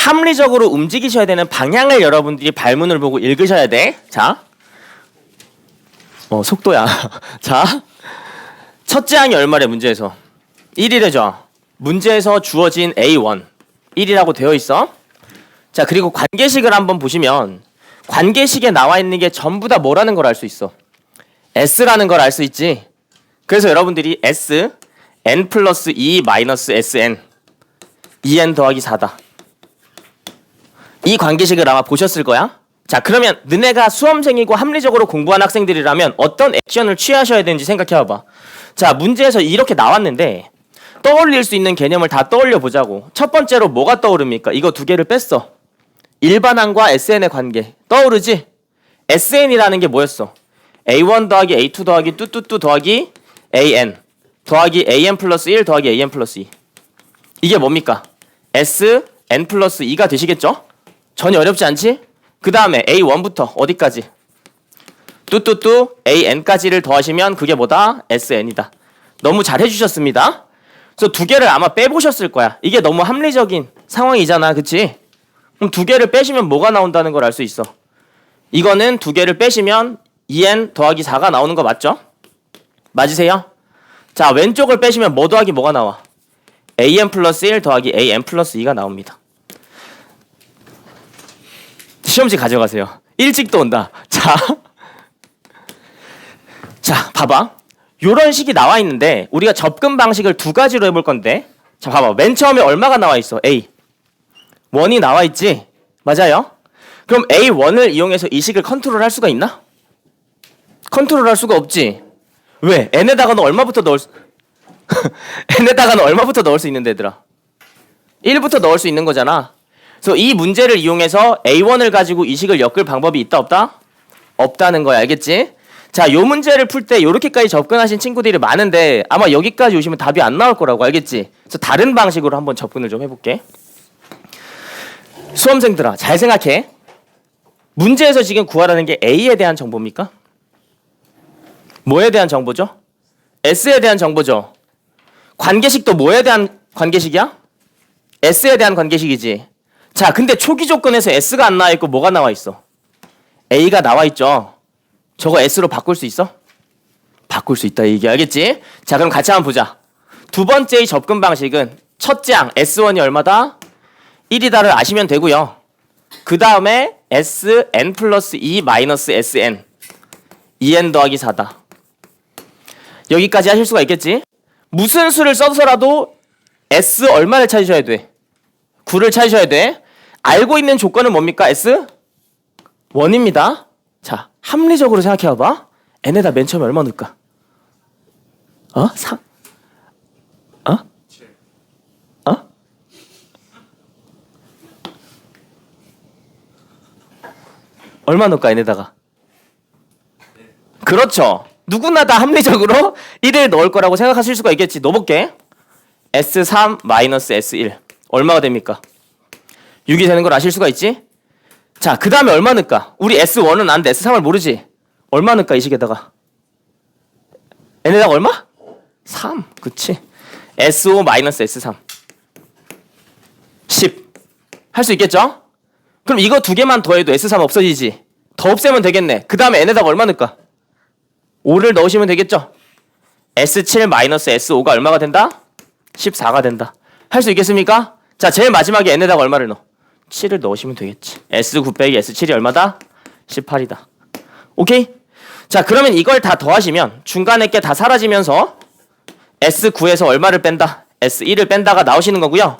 합리적으로 움직이셔야 되는 방향을 여러분들이 발문을 보고 읽으셔야 돼. 자, 속도야. 자, 첫째 항이 얼마래 문제에서? 1이래죠. 문제에서 주어진 A1 1이라고 되어 있어. 자, 그리고 관계식을 한번 보시면 관계식에 나와 있는 게 전부 다 뭐라는 걸 알 수 있어? S라는 걸 알 수 있지. 그래서 여러분들이 S n 플러스 2 마이너스 Sn 2n 더하기 4다. 이 관계식을 아마 보셨을 거야. 자, 그러면 너네가 수험생이고 합리적으로 공부한 학생들이라면 어떤 액션을 취하셔야 되는지 생각해봐봐. 자, 문제에서 이렇게 나왔는데 떠올릴 수 있는 개념을 다 떠올려 보자고. 첫 번째로 뭐가 떠오릅니까? 이거 두 개를 뺐어. 일반항과 SN의 관계 떠오르지? SN이라는 게 뭐였어? A1 더하기 A2 더하기 뚜뚜뚜 더하기 AN 더하기 AN 플러스 1 더하기 AN 플러스 2. 이게 뭡니까? SN 플러스 2가 되시겠죠? 전혀 어렵지 않지? 그 다음에 A1부터 어디까지? 뚜뚜뚜 AN까지를 더하시면 그게 뭐다? SN이다. 너무 잘 해주셨습니다. 그래서 두 개를 아마 빼보셨을 거야. 이게 너무 합리적인 상황이잖아. 그치? 그럼 두 개를 빼시면 뭐가 나온다는 걸 알 수 있어. 이거는 두 개를 빼시면 2n 더하기 4가 나오는 거 맞죠? 맞으세요? 자, 왼쪽을 빼시면 뭐 더하기 뭐가 나와? an 플러스 1 더하기 an 플러스 2가 나옵니다. 시험지 가져가세요. 일찍도 온다. 자, 봐봐. 요런 식이 나와 있는데 우리가 접근 방식을 두 가지로 해볼 건데, 자, 봐봐. 맨 처음에 얼마가 나와 있어? A 1이 나와 있지? 맞아요? 그럼 A1을 이용해서 이 식을 컨트롤할 수가 있나? 컨트롤할 수가 없지. 왜? n에다가는 얼마부터 넣을 수 n에다가는 얼마부터 넣을 수 있는데, 얘들아? 1부터 넣을 수 있는 거잖아. 그래서 이 문제를 이용해서 A1을 가지고 이 식을 엮을 방법이 있다 없다? 없다는 거야. 알겠지? 자, 요 문제를 풀 때 요렇게까지 접근하신 친구들이 많은데 아마 여기까지 오시면 답이 안 나올 거라고. 알겠지? 그래서 다른 방식으로 한번 접근을 좀 해볼게. 수험생들아, 잘 생각해. 문제에서 지금 구하라는 게 A에 대한 정보입니까? 뭐에 대한 정보죠? S에 대한 정보죠. 관계식도 뭐에 대한 관계식이야? S에 대한 관계식이지. 자, 근데 초기 조건에서 S가 안 나와 있고 뭐가 나와 있어? A가 나와 있죠. 저거 S로 바꿀 수 있어? 바꿀 수 있다, 이게. 알겠지? 자, 그럼 같이 한번 보자. 두 번째의 접근 방식은 첫째 항 S1이 얼마다? 1이다를 아시면 되고요. 그 다음에 Sn 플러스 2 마이너스 Sn 2n 더하기 4다. 여기까지 하실 수가 있겠지? 무슨 수를 써서라도 S 얼마를 찾으셔야 돼? 9를 찾으셔야 돼. 알고 있는 조건은 뭡니까? S 1입니다. 자, 합리적으로 생각해봐봐. n에다 맨 처음에 얼마 넣을까? 3? 얼마 넣을까, n에다가? 그렇죠. 누구나 다 합리적으로 1을 넣을 거라고 생각하실 수가 있겠지. 넣어볼게. S3 마이너스 S1 얼마가 됩니까? 6이 되는 걸 아실 수가 있지? 자, 그 다음에 얼마 넣을까? 우리 S1은 아는데 S3을 모르지? 얼마 넣을까, 이 식에다가? n에다가 얼마? 3. 그치? S5 마이너스 S3 10 할 수 있겠죠? 그럼 이거 두 개만 더해도 S3 없어지지? 더 없애면 되겠네. 그 다음에 n에다가 얼마 넣을까? 5를 넣으시면 되겠죠? S7 마이너스 S5가 얼마가 된다? 14가 된다. 할 수 있겠습니까? 자, 제일 마지막에 n에다가 얼마를 넣어? 7을 넣으시면 되겠지. S9 빼기 S7이 얼마다? 18이다. 오케이? 자, 그러면 이걸 다 더하시면 중간에 게 다 사라지면서 S9에서 얼마를 뺀다? S1을 뺀다가 나오시는 거고요.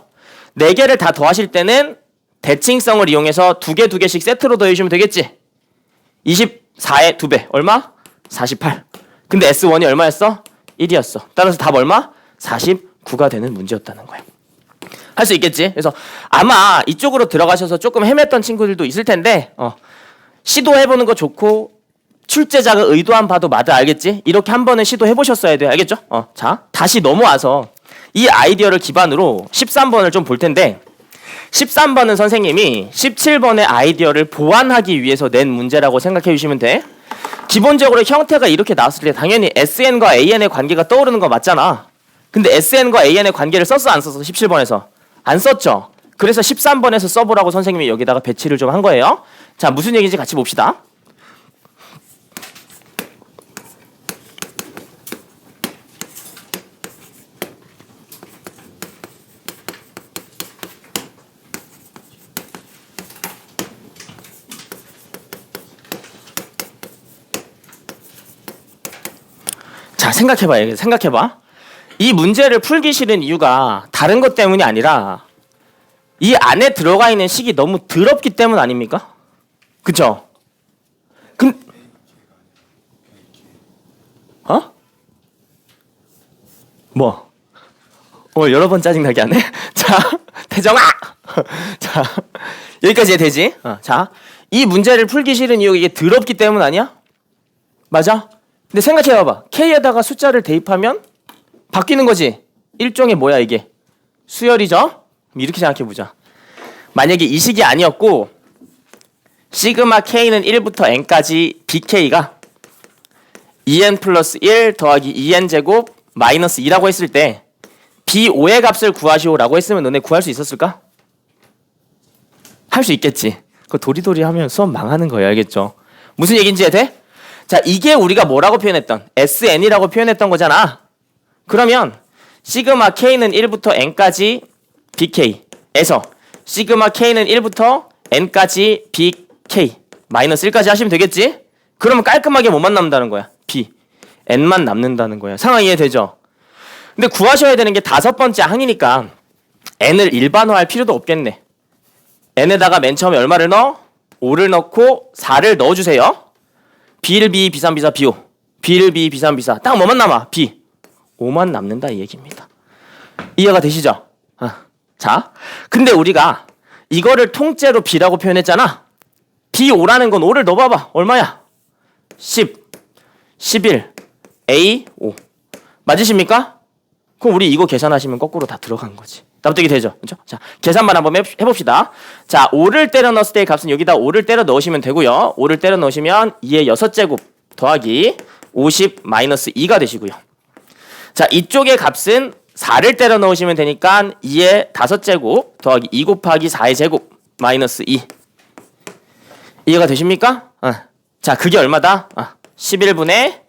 4개를 다 더하실 때는 대칭성을 이용해서 두 개씩 세트로 더해주시면 되겠지? 24의 2배 얼마? 48. 근데 S1이 얼마였어? 1이었어. 따라서 답 얼마? 49가 되는 문제였다는 거야. 할 수 있겠지? 그래서 아마 이쪽으로 들어가셔서 조금 헤맸던 친구들도 있을 텐데 시도해보는 거 좋고 출제자가 의도한 바도 맞아. 알겠지? 이렇게 한 번은 시도해보셨어야 돼. 알겠죠? 자, 다시 넘어와서 이 아이디어를 기반으로 13번을 좀 볼 텐데 13번은 선생님이 17번의 아이디어를 보완하기 위해서 낸 문제라고 생각해 주시면 돼. 기본적으로 형태가 이렇게 나왔을 때 당연히 SN과 AN의 관계가 떠오르는 거 맞잖아. 근데 SN과 AN의 관계를 썼어 안 썼어? 17번에서 안 썼죠. 그래서 13번에서 써보라고 선생님이 여기다가 배치를 좀 한 거예요. 자, 무슨 얘기인지 같이 봅시다. 자, 생각해봐. 이 문제를 풀기 싫은 이유가 다른 것 때문이 아니라 이 안에 들어가 있는 식이 너무 더럽기 때문 아닙니까? 그쵸? 어? 뭐? 여러 번 짜증나게 하네? 자, 태정아! 자, 여기까지 해야 되지? 자, 이 문제를 풀기 싫은 이유가 이게 더럽기 때문 아니야? 맞아? 근데 생각해봐봐. K에다가 숫자를 대입하면 바뀌는 거지. 일종의 뭐야 이게? 수열이죠? 이렇게 생각해보자. 만약에 이 식이 아니었고 시그마 K는 1부터 N까지 BK가 2N 플러스 1 더하기 2N 제곱 마이너스 2라고 했을 때 B5의 값을 구하시오라고 했으면 너네 구할 수 있었을까? 할 수 있겠지. 그거 도리도리 하면 수업 망하는 거예요. 알겠죠? 무슨 얘기인지 돼? 자, 이게 우리가 뭐라고 표현했던? SN이라고 표현했던 거잖아. 그러면 시그마 K는 1부터 N까지 BK에서 시그마 K는 1부터 N까지 BK 마이너스 1까지 하시면 되겠지? 그러면 깔끔하게 뭐만 남는다는 거야? B, N만 남는다는 거야. 상황 이해되죠? 근데 구하셔야 되는 게 다섯 번째 항이니까 N을 일반화할 필요도 없겠네. N에다가 맨 처음에 얼마를 넣어? 5를 넣고 4를 넣어주세요. B를 B, B3, B4, B5 B를 B, B3, B4 딱 뭐만 남아? B 5만 남는다 이 얘기입니다. 이해가 되시죠? 자, 근데 우리가 이거를 통째로 B라고 표현했잖아. B5라는 건 5를 넣어봐봐. 얼마야? 10, 11, A, 5 맞으십니까? 그럼 우리 이거 계산하시면 거꾸로 다 들어간 거지. 납득이 되죠? 그렇죠? 자, 계산만 한번 해봅시다. 자, 5를 때려 넣었을 때의 값은 여기다 5를 때려 넣으시면 되고요. 5를 때려 넣으시면 2의 6제곱 더하기 50 마이너스 2가 되시고요. 자, 이쪽의 값은 4를 때려 넣으시면 되니까 2의 5제곱 더하기 2 곱하기 4의 제곱 마이너스 2. 이해가 되십니까? 자, 그게 얼마다? 11분의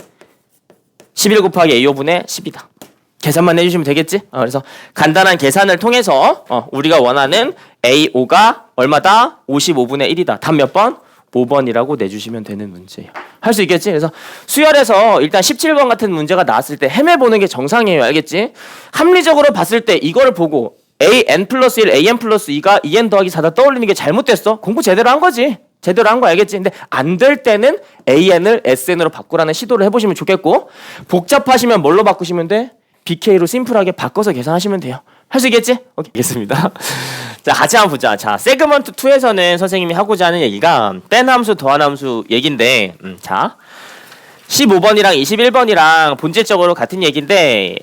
11 곱하기 A5분의 10이다. 계산만 해주시면 되겠지? 그래서 간단한 계산을 통해서 우리가 원하는 A5가 얼마다? 55분의 1이다. 답 몇 번? 5번이라고 내주시면 되는 문제예요. 할 수 있겠지? 그래서 수열에서 일단 17번 같은 문제가 나왔을 때 헤매보는 게 정상이에요. 알겠지? 합리적으로 봤을 때 이거를 보고 AN 플러스 1, AN 플러스 2가 2N 더하기 4다 떠올리는 게 잘못됐어? 공부 제대로 한 거지. 제대로 한 거 알겠지? 근데 안 될 때는 AN을 SN으로 바꾸라는 시도를 해보시면 좋겠고 복잡하시면 뭘로 바꾸시면 돼? BK로 심플하게 바꿔서 계산하시면 돼요. 할 수 있겠지? 오케이, 알겠습니다. 자, 같이 한번 보자. 자, 세그먼트 2에서는 선생님이 하고자 하는 얘기가 뺀 함수, 더한 함수 얘기인데, 자, 15번이랑 21번이랑 본질적으로 같은 얘기인데,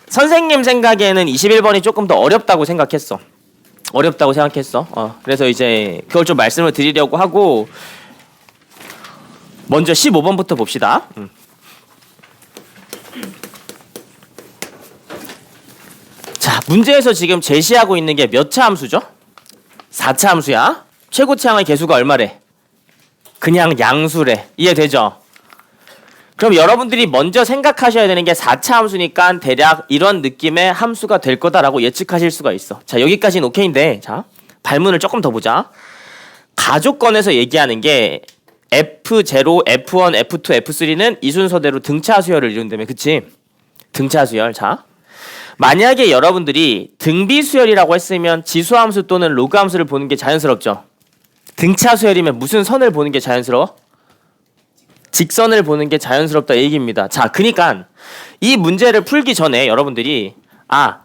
선생님 생각에는 21번이 조금 더 어렵다고 생각했어. 그래서 이제 그걸 좀 말씀을 드리려고 하고, 먼저 15번부터 봅시다. 자, 문제에서 지금 제시하고 있는 게 몇 차 함수죠? 4차 함수야. 최고차항의 개수가 얼마래? 그냥 양수래. 이해되죠? 그럼 여러분들이 먼저 생각하셔야 되는 게 4차 함수니까 대략 이런 느낌의 함수가 될 거다라고 예측하실 수가 있어. 자, 여기까지는 오케이인데, 자, 발문을 조금 더 보자. 가족권에서 얘기하는 게 F0, F1, F2, F3는 이 순서대로 등차 수열을 이룬다며. 그치? 등차 수열. 자, 만약에 여러분들이 등비 수열이라고 했으면 지수함수 또는 로그함수를 보는 게 자연스럽죠. 등차 수열이면 무슨 선을 보는 게 자연스러워? 직선을 보는 게 자연스럽다 얘기입니다. 자, 그니까 이 문제를 풀기 전에 여러분들이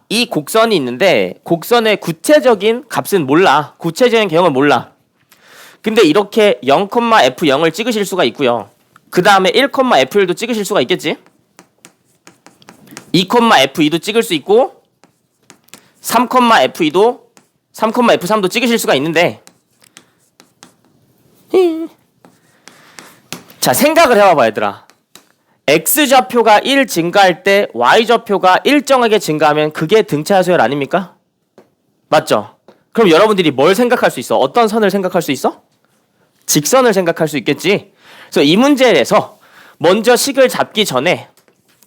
이 곡선이 있는데 곡선의 구체적인 값은 몰라. 구체적인 개형을 몰라. 근데 이렇게 0,F0을 찍으실 수가 있고요. 그 다음에 1,F1도 찍으실 수가 있겠지? 2,F2도 찍을 수 있고 3,F2도 3,F3도 찍으실 수가 있는데 자, 생각을 해봐봐 얘들아. X좌표가 1 증가할 때 Y좌표가 일정하게 증가하면 그게 등차 수열 아닙니까? 맞죠? 그럼 그럼 여러분들이 뭘 생각할 수 있어? 어떤 선을 생각할 수 있어? 직선을 생각할 수 있겠지. 그래서 이 문제에서 먼저 식을 잡기 전에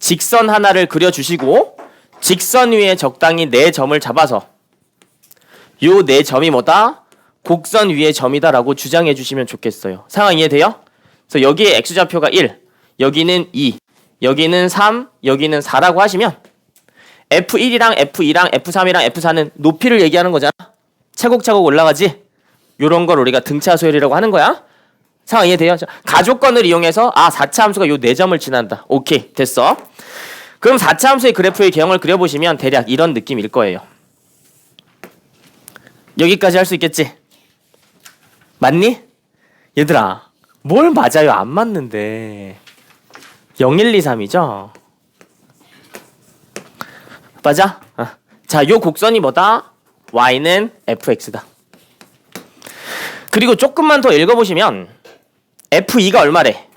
직선 하나를 그려주시고 직선 위에 적당히 4점을 잡아서 요 4점이 뭐다? 곡선 위의 점이다 라고 주장해 주시면 좋겠어요. 상황 이해돼요? 그래서 여기에 x좌표가 1, 여기는 2, 여기는 3, 여기는 4라고 하시면 F1이랑 F2랑 F3이랑 F4는 높이를 얘기하는 거잖아. 차곡차곡 올라가지. 요런 걸 우리가 등차 소열이라고 하는 거야. 상황 이해돼요? 가족권을 이용해서 4차 함수가 요 4점을 지난다. 오케이, 됐어. 그럼 4차 함수의 그래프의 개형을 그려보시면 대략 이런 느낌일 거예요. 여기까지 할 수 있겠지? 맞니? 얘들아, 뭘 맞아요? 안 맞는데. 0, 1, 2, 3이죠? 맞아? 자, 요 곡선이 뭐다? y는 fx다. 그리고 조금만 더 읽어보시면 f2가 얼마래?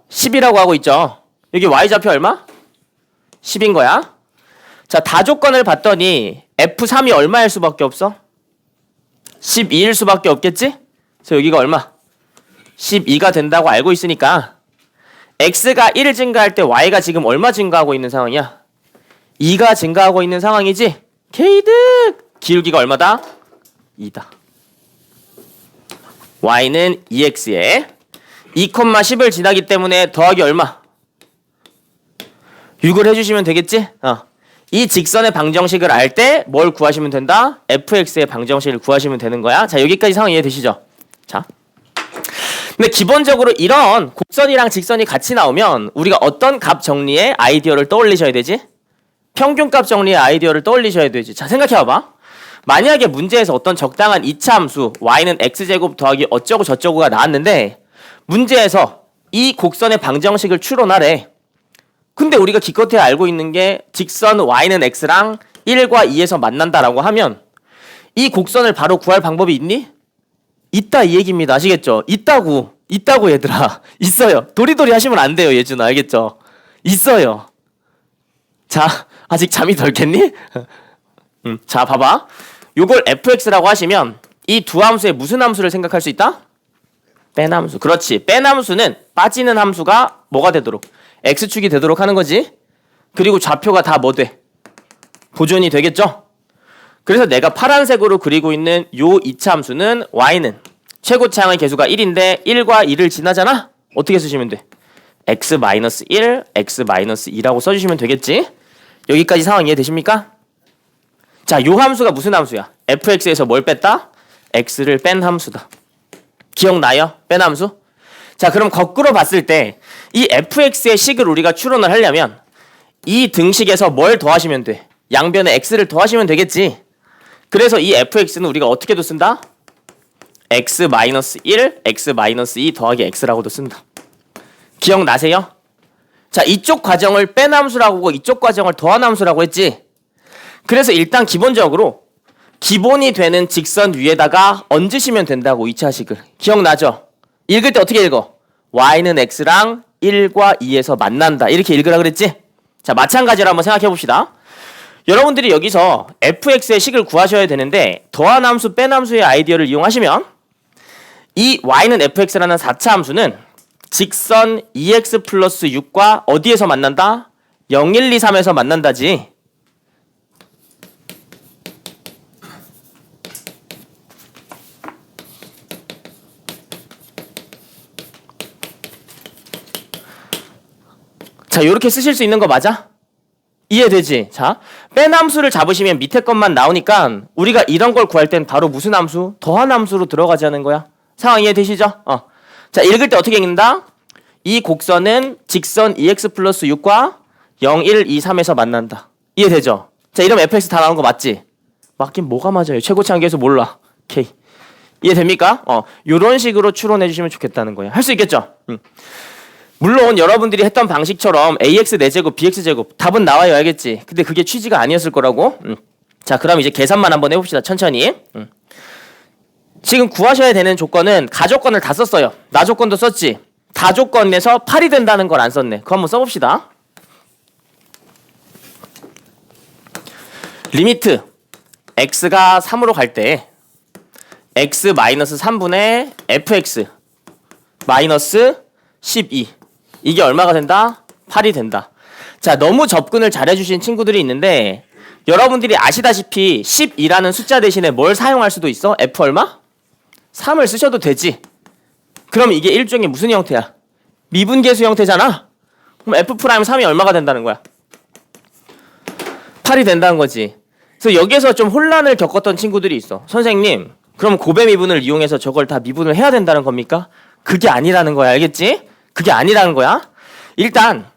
10이라고 하고 있죠. 여기 y좌표 얼마? 10인 거야. 자, 다조건을 봤더니 f3이 얼마일 수밖에 없어? 12일 수밖에 없겠지? 그래서 여기가 얼마? 12가 된다고 알고 있으니까 x가 1 증가할 때 y가 지금 얼마 증가하고 있는 상황이야? 2가 증가하고 있는 상황이지? 개이득! 기울기가 얼마다? 2다. y는 2x에 2,10을 지나기 때문에 더하기 얼마? 6을 해주시면 되겠지? 이 직선의 방정식을 알 때 뭘 구하시면 된다? fx의 방정식을 구하시면 되는 거야. 자, 여기까지 상황 이해되시죠? 자, 근데 기본적으로 이런 곡선이랑 직선이 같이 나오면 우리가 어떤 값 정리의 아이디어를 떠올리셔야 되지? 평균값 정리의 아이디어를 떠올리셔야 되지. 자, 생각해봐봐. 만약에 문제에서 어떤 적당한 2차 함수 y는 x제곱 더하기 어쩌고 저쩌고가 나왔는데 문제에서 이 곡선의 방정식을 추론하래. 근데 우리가 기껏해야 알고 있는 게 직선 y는 x랑 1과 2에서 만난다라고 하면 이 곡선을 바로 구할 방법이 있니? 있다 이 얘기입니다. 아시겠죠? 있다고 얘들아. 있어요. 도리도리 하시면 안 돼요, 예준아. 알겠죠? 있어요. 자, 아직 잠이 덜 깼니? 자, 봐봐. 요걸 fx라고 하시면 이 두 함수의 무슨 함수를 생각할 수 있다? 뺀 함수. 그렇지. 뺀 함수는 빠지는 함수가 뭐가 되도록? x축이 되도록 하는 거지. 그리고 좌표가 다 뭐 돼? 보존이 되겠죠? 그래서 내가 파란색으로 그리고 있는 요 2차 함수는 y는 최고차항의 개수가 1인데 1과 2를 지나잖아? 어떻게 쓰시면 돼? x-1, x-2라고 써주시면 되겠지? 여기까지 상황 이해되십니까? 자, 요 함수가 무슨 함수야? fx에서 뭘 뺐다? x를 뺀 함수다. 기억나요? 뺀 함수? 자, 그럼 거꾸로 봤을 때 이 fx의 식을 우리가 추론을 하려면 이 등식에서 뭘 더하시면 돼? 양변에 x를 더하시면 되겠지? 그래서 이 fx는 우리가 어떻게도 쓴다? x-1, x-2 더하기 x라고도 쓴다. 기억나세요? 자, 이쪽 과정을 뺀 함수라고 하고 이쪽 과정을 더한 함수라고 했지? 그래서 일단 기본적으로 기본이 되는 직선 위에다가 얹으시면 된다고 2차식을. 기억나죠? 읽을 때 어떻게 읽어? y는 x랑 1과 2에서 만난다. 이렇게 읽으라 그랬지? 자, 마찬가지로 한번 생각해 봅시다. 여러분들이 여기서 fx의 식을 구하셔야 되는데 더한 함수, 뺀 함수의 아이디어를 이용하시면 이 y는 fx라는 4차 함수는 직선 2x 플러스 6과 어디에서 만난다? 0, 1, 2, 3에서 만난다지. 자, 요렇게 쓰실 수 있는 거 맞아? 이해되지? 자, 뺀 함수를 잡으시면 밑에 것만 나오니까 우리가 이런 걸 구할 땐 바로 무슨 함수? 더한 함수로 들어가자는 거야. 상황 이해되시죠? 자, 읽을 때 어떻게 읽는다? 이 곡선은 직선 2x 플러스 6과 0, 1, 2, 3에서 만난다. 이해되죠? 자, 이러면 fx 다 나온 거 맞지? 맞긴 뭐가 맞아요? 최고차항 계수 몰라. K. 이해됩니까? 요런 식으로 추론해 주시면 좋겠다는 거예요. 할 수 있겠죠? 물론 여러분들이 했던 방식처럼 ax 4제곱, bx 제곱 답은 나와요. 알겠지? 근데 그게 취지가 아니었을 거라고. 자, 그럼 이제 계산만 한번 해봅시다. 천천히. 지금 구하셔야 되는 조건은 가조건을 다 썼어요. 나조건도 썼지. 다조건에서 8이 된다는 걸 안 썼네. 그거 한번 써봅시다. 리미트 x가 3으로 갈 때 x 마이너스 3분의 fx 마이너스 12 이게 얼마가 된다? 8이 된다. 자, 너무 접근을 잘해주신 친구들이 있는데 여러분들이 아시다시피 12라는 숫자 대신에 뭘 사용할 수도 있어? f 얼마? 3을 쓰셔도 되지. 그럼 이게 일종의 무슨 형태야? 미분계수 형태잖아? 그럼 f'3이 얼마가 된다는 거야? 8이 된다는 거지. 그래서 여기에서 좀 혼란을 겪었던 친구들이 있어. 선생님, 그럼 고배 미분을 이용해서 저걸 다 미분을 해야 된다는 겁니까? 그게 아니라는 거야. 알겠지? 그게 아니라는 거야. 일단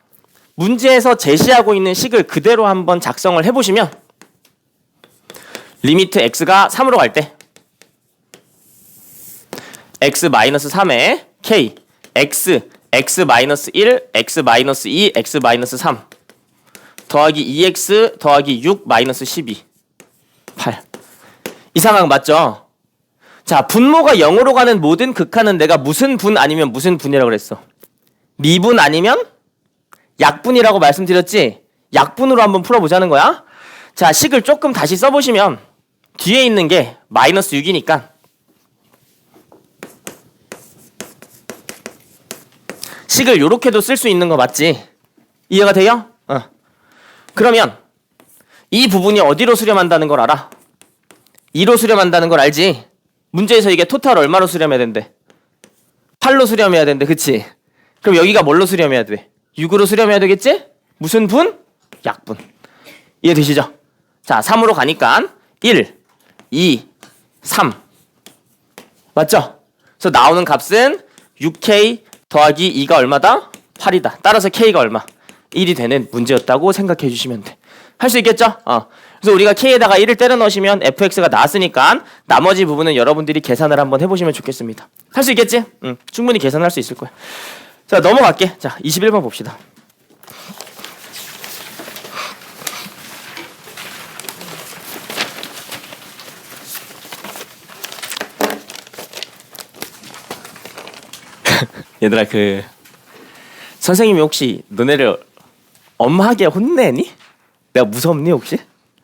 문제에서 제시하고 있는 식을 그대로 한번 작성을 해보시면 리미트 x가 3으로 갈 때 x-3에 k x, x-1, x-2, x-3 더하기 2x 더하기 6 마이너스 12 8 이상한 거 맞죠? 자, 분모가 0으로 가는 모든 극한은 내가 무슨 분 아니면 무슨 분이라고 그랬어? 미분 아니면 약분이라고 말씀드렸지? 약분으로 한번 풀어보자는 거야. 자, 식을 조금 다시 써보시면 뒤에 있는 게 마이너스 6이니까 식을 요렇게도 쓸 수 있는 거 맞지? 이해가 돼요? 그러면 이 부분이 어디로 수렴한다는 걸 알아? 2로 수렴한다는 걸 알지? 문제에서 이게 토탈 얼마로 수렴해야 된대? 8로 수렴해야 된대. 그치? 그럼 여기가 뭘로 수렴해야 돼? 6으로 수렴해야 되겠지? 무슨 분? 약분. 이해되시죠? 자, 3으로 가니까 1, 2, 3 맞죠? 그래서 나오는 값은 6k 더하기 2가 얼마다? 8이다. 따라서 k가 얼마? 1이 되는 문제였다고 생각해 주시면 돼. 할 수 있겠죠? 그래서 우리가 k에다가 1을 때려 넣으시면 fx가 나왔으니까 나머지 부분은 여러분들이 계산을 한번 해보시면 좋겠습니다. 할 수 있겠지? 충분히 계산할 수 있을 거야. 자, 넘어갈게. 자, 21번 봅시다. 얘들아, 선생님이 혹시 너네를 엄하게 혼내니? 내가 무섭니 혹시?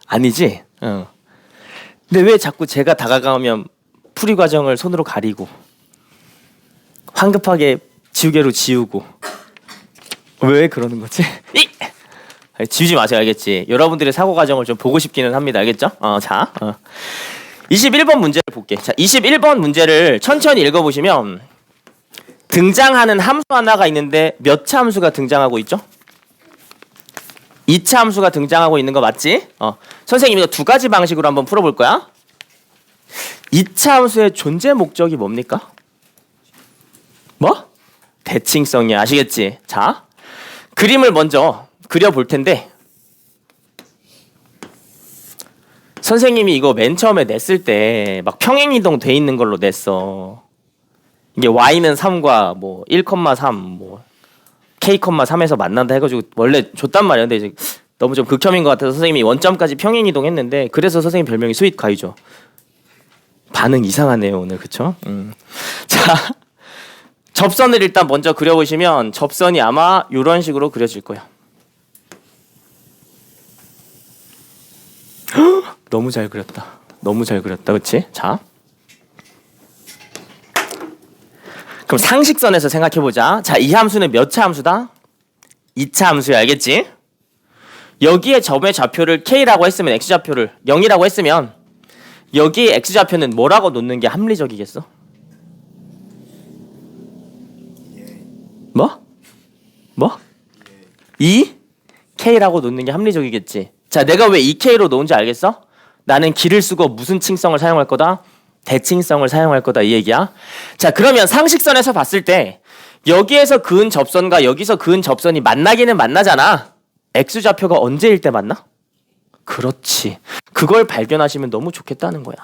아니지? 근데 왜 자꾸 제가 다가가면 풀이 과정을 손으로 가리고 황급하게 지우개로 지우고 왜 그러는 거지? 지우지 마세요. 알겠지? 여러분들의 사고 과정을 좀 보고 싶기는 합니다. 알겠죠? 자, 21번 문제를 볼게. 자, 21번 문제를 천천히 읽어보시면 등장하는 함수 하나가 있는데 몇 차 함수가 등장하고 있죠? 2차 함수가 등장하고 있는 거 맞지? 선생님이 이거 두 가지 방식으로 한번 풀어볼 거야. 2차 함수의 존재 목적이 뭡니까? 뭐? 대칭성이야. 아시겠지? 자, 그림을 먼저 그려볼 텐데 선생님이 이거 맨 처음에 냈을 때 막 평행이동 돼 있는 걸로 냈어. 이게 y는 3과 뭐 1,3 뭐 k,3에서 만난다 해가지고 원래 줬단 말이야. 근데 이제 너무 좀 극혐인 것 같아서 선생님이 원점까지 평행이동했는데 그래서 선생님 별명이 스윗가이죠. 반응 이상하네요 오늘. 그쵸? 자, 접선을 일단 먼저 그려보시면 접선이 아마 이런 식으로 그려질 거예요. 너무 잘 그렸다. 너무 잘 그렸다. 그치? 자, 그럼 상식선에서 생각해보자. 자, 이 함수는 몇 차 함수다? 2차 함수야. 알겠지? 여기에 점의 좌표를 k라고 했으면 x좌표를 0이라고 했으면 여기에 x좌표는 뭐라고 놓는 게 합리적이겠어? 뭐? 2k라고 놓는 게 합리적이겠지. 자, 내가 왜 2k로 놓은지 알겠어? 나는 길을 쓰고 무슨 칭성을 사용할 거다? 대칭성을 사용할 거다 이 얘기야. 자, 그러면 상식선에서 봤을 때 여기에서 그은 접선과 여기서 그은 접선이 만나기는 만나잖아. x좌표가 언제일 때 만나? 그렇지. 그걸 발견하시면 너무 좋겠다는 거야.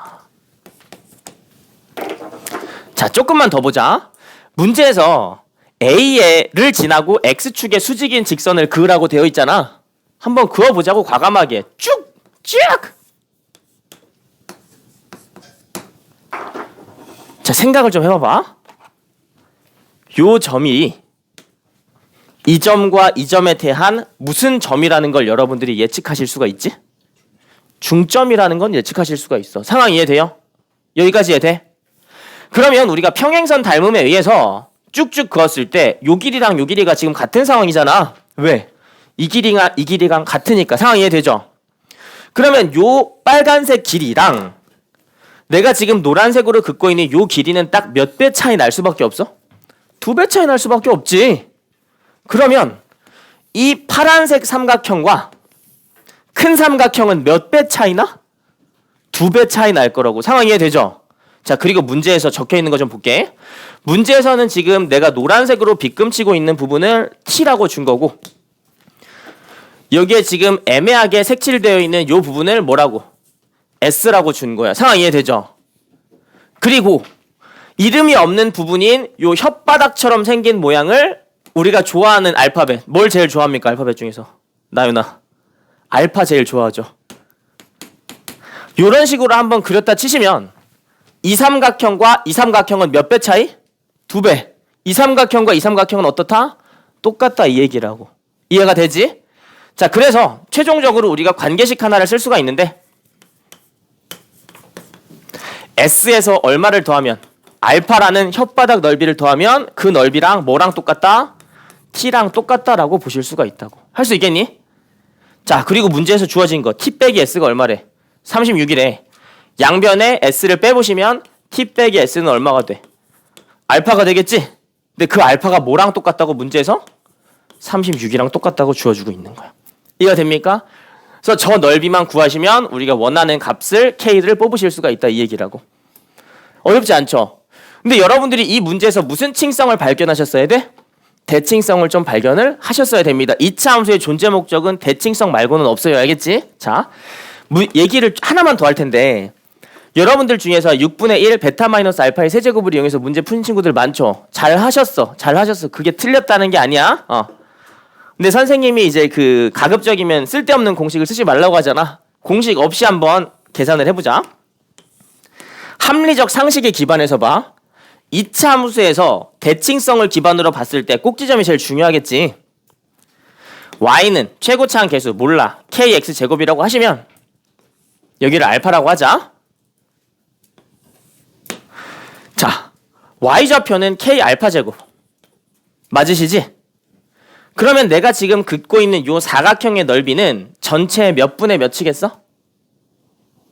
자, 조금만 더 보자. 문제에서 A를 지나고 X축의 수직인 직선을 그으라고 되어 있잖아. 한번 그어보자고. 과감하게 쭉! 자, 생각을 좀 해봐봐. 요 점이 이 점과 이 점에 대한 무슨 점이라는 걸 여러분들이 예측하실 수가 있지? 중점이라는 건 예측하실 수가 있어. 상황 이해돼요? 여기까지 이해돼? 그러면 우리가 평행선 닮음에 의해서 쭉쭉 그었을 때 요 길이랑 요 길이가 지금 같은 상황이잖아. 왜? 이 길이랑 같으니까. 상황 이해되죠? 그러면 요 빨간색 길이랑 내가 지금 노란색으로 긋고 있는 요 길이는 딱 몇 배 차이 날 수밖에 없어? 2배 차이 날 수밖에 없지. 그러면 이 파란색 삼각형과 큰 삼각형은 몇 배 차이나? 2배 차이 날 거라고. 상황 이해되죠? 자, 그리고 문제에서 적혀 있는 거 좀 볼게. 문제에서는 지금 내가 노란색으로 빗금치고 있는 부분을 T라고 준 거고, 여기에 지금 애매하게 색칠되어 있는 요 부분을 뭐라고? S라고 준 거야. 상황 이해되죠? 그리고 이름이 없는 부분인 요 혓바닥처럼 생긴 모양을 우리가 좋아하는 알파벳. 뭘 제일 좋아합니까? 알파벳 중에서. 나윤아. 알파 제일 좋아하죠. 요런 식으로 한번 그렸다 치시면 이 삼각형과 이 삼각형은 몇 배 차이? 2배. 이 삼각형과 이 삼각형은 어떻다? 똑같다 이 얘기라고. 이해가 되지? 자, 그래서 최종적으로 우리가 관계식 하나를 쓸 수가 있는데 S에서 얼마를 더하면 알파라는 혓바닥 넓이를 더하면 그 넓이랑 뭐랑 똑같다? T랑 똑같다라고 보실 수가 있다고. 할 수 있겠니? 자, 그리고 문제에서 주어진 거 T 빼기 S가 얼마래? 36이래. 양변에 S를 빼보시면 T 빼기 S는 얼마가 돼? 알파가 되겠지? 근데 그 알파가 뭐랑 똑같다고 문제에서? 36이랑 똑같다고 주어주고 있는 거야. 이해가 됩니까? 그래서 저 넓이만 구하시면 우리가 원하는 값을 K를 뽑으실 수가 있다 이 얘기라고. 어렵지 않죠? 근데 여러분들이 이 문제에서 무슨 칭성을 발견하셨어야 돼? 대칭성을 좀 발견을 하셨어야 됩니다. 2차 함수의 존재 목적은 대칭성 말고는 없어요. 알겠지? 자, 얘기를 하나만 더 할 텐데 여러분들 중에서 6분의 1 베타 마이너스 알파의 세제곱을 이용해서 문제 푸는 친구들 많죠? 잘하셨어. 그게 틀렸다는 게 아니야. 근데 선생님이 이제 그 가급적이면 쓸데없는 공식을 쓰지 말라고 하잖아. 공식 없이 한번 계산을 해보자. 합리적 상식에 기반해서 봐. 2차 함수에서 대칭성을 기반으로 봤을 때 꼭지점이 제일 중요하겠지. y는 최고차항 계수 몰라. kx 제곱이라고 하시면 여기를 알파라고 하자. 자, y좌표는 k 알파 제곱. 맞으시지? 그러면 내가 지금 긋고 있는 요 사각형의 넓이는 전체의 몇 분의 몇이겠어?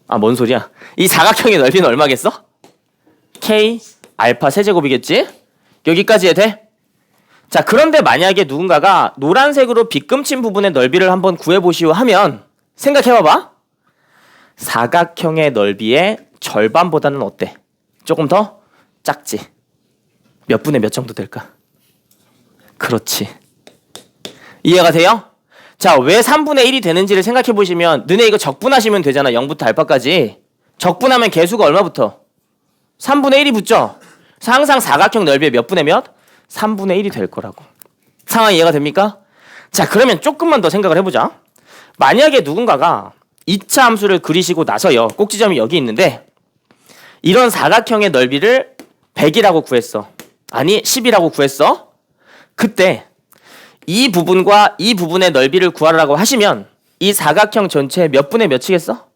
아, 뭔 소리야? 이 사각형의 넓이는 얼마겠어? k 알파 세제곱이겠지? 여기까지 해야 돼? 자, 그런데 만약에 누군가가 노란색으로 빗금친 부분의 넓이를 한번 구해보시오 하면 생각해봐봐. 사각형의 넓이의 절반보다는 어때? 조금 더 작지? 몇 분의 몇 정도 될까? 그렇지. 이해가 돼요? 자, 왜 3분의 1이 되는지를 생각해보시면 너네 이거 적분하시면 되잖아. 0부터 알파까지. 적분하면 개수가 얼마부터? 3분의 1이 붙죠? 항상 사각형 넓이의 몇 분의 몇? 3분의 1이 될 거라고. 상황 이해가 됩니까? 자, 그러면 조금만 더 생각을 해보자. 만약에 누군가가 2차 함수를 그리시고 나서요. 꼭지점이 여기 있는데 이런 사각형의 넓이를 100이라고 구했어. 아니 10이라고 구했어. 그때 이 부분과 이 부분의 넓이를 구하라고 하시면 이 사각형 전체의 몇 분의 몇이겠어?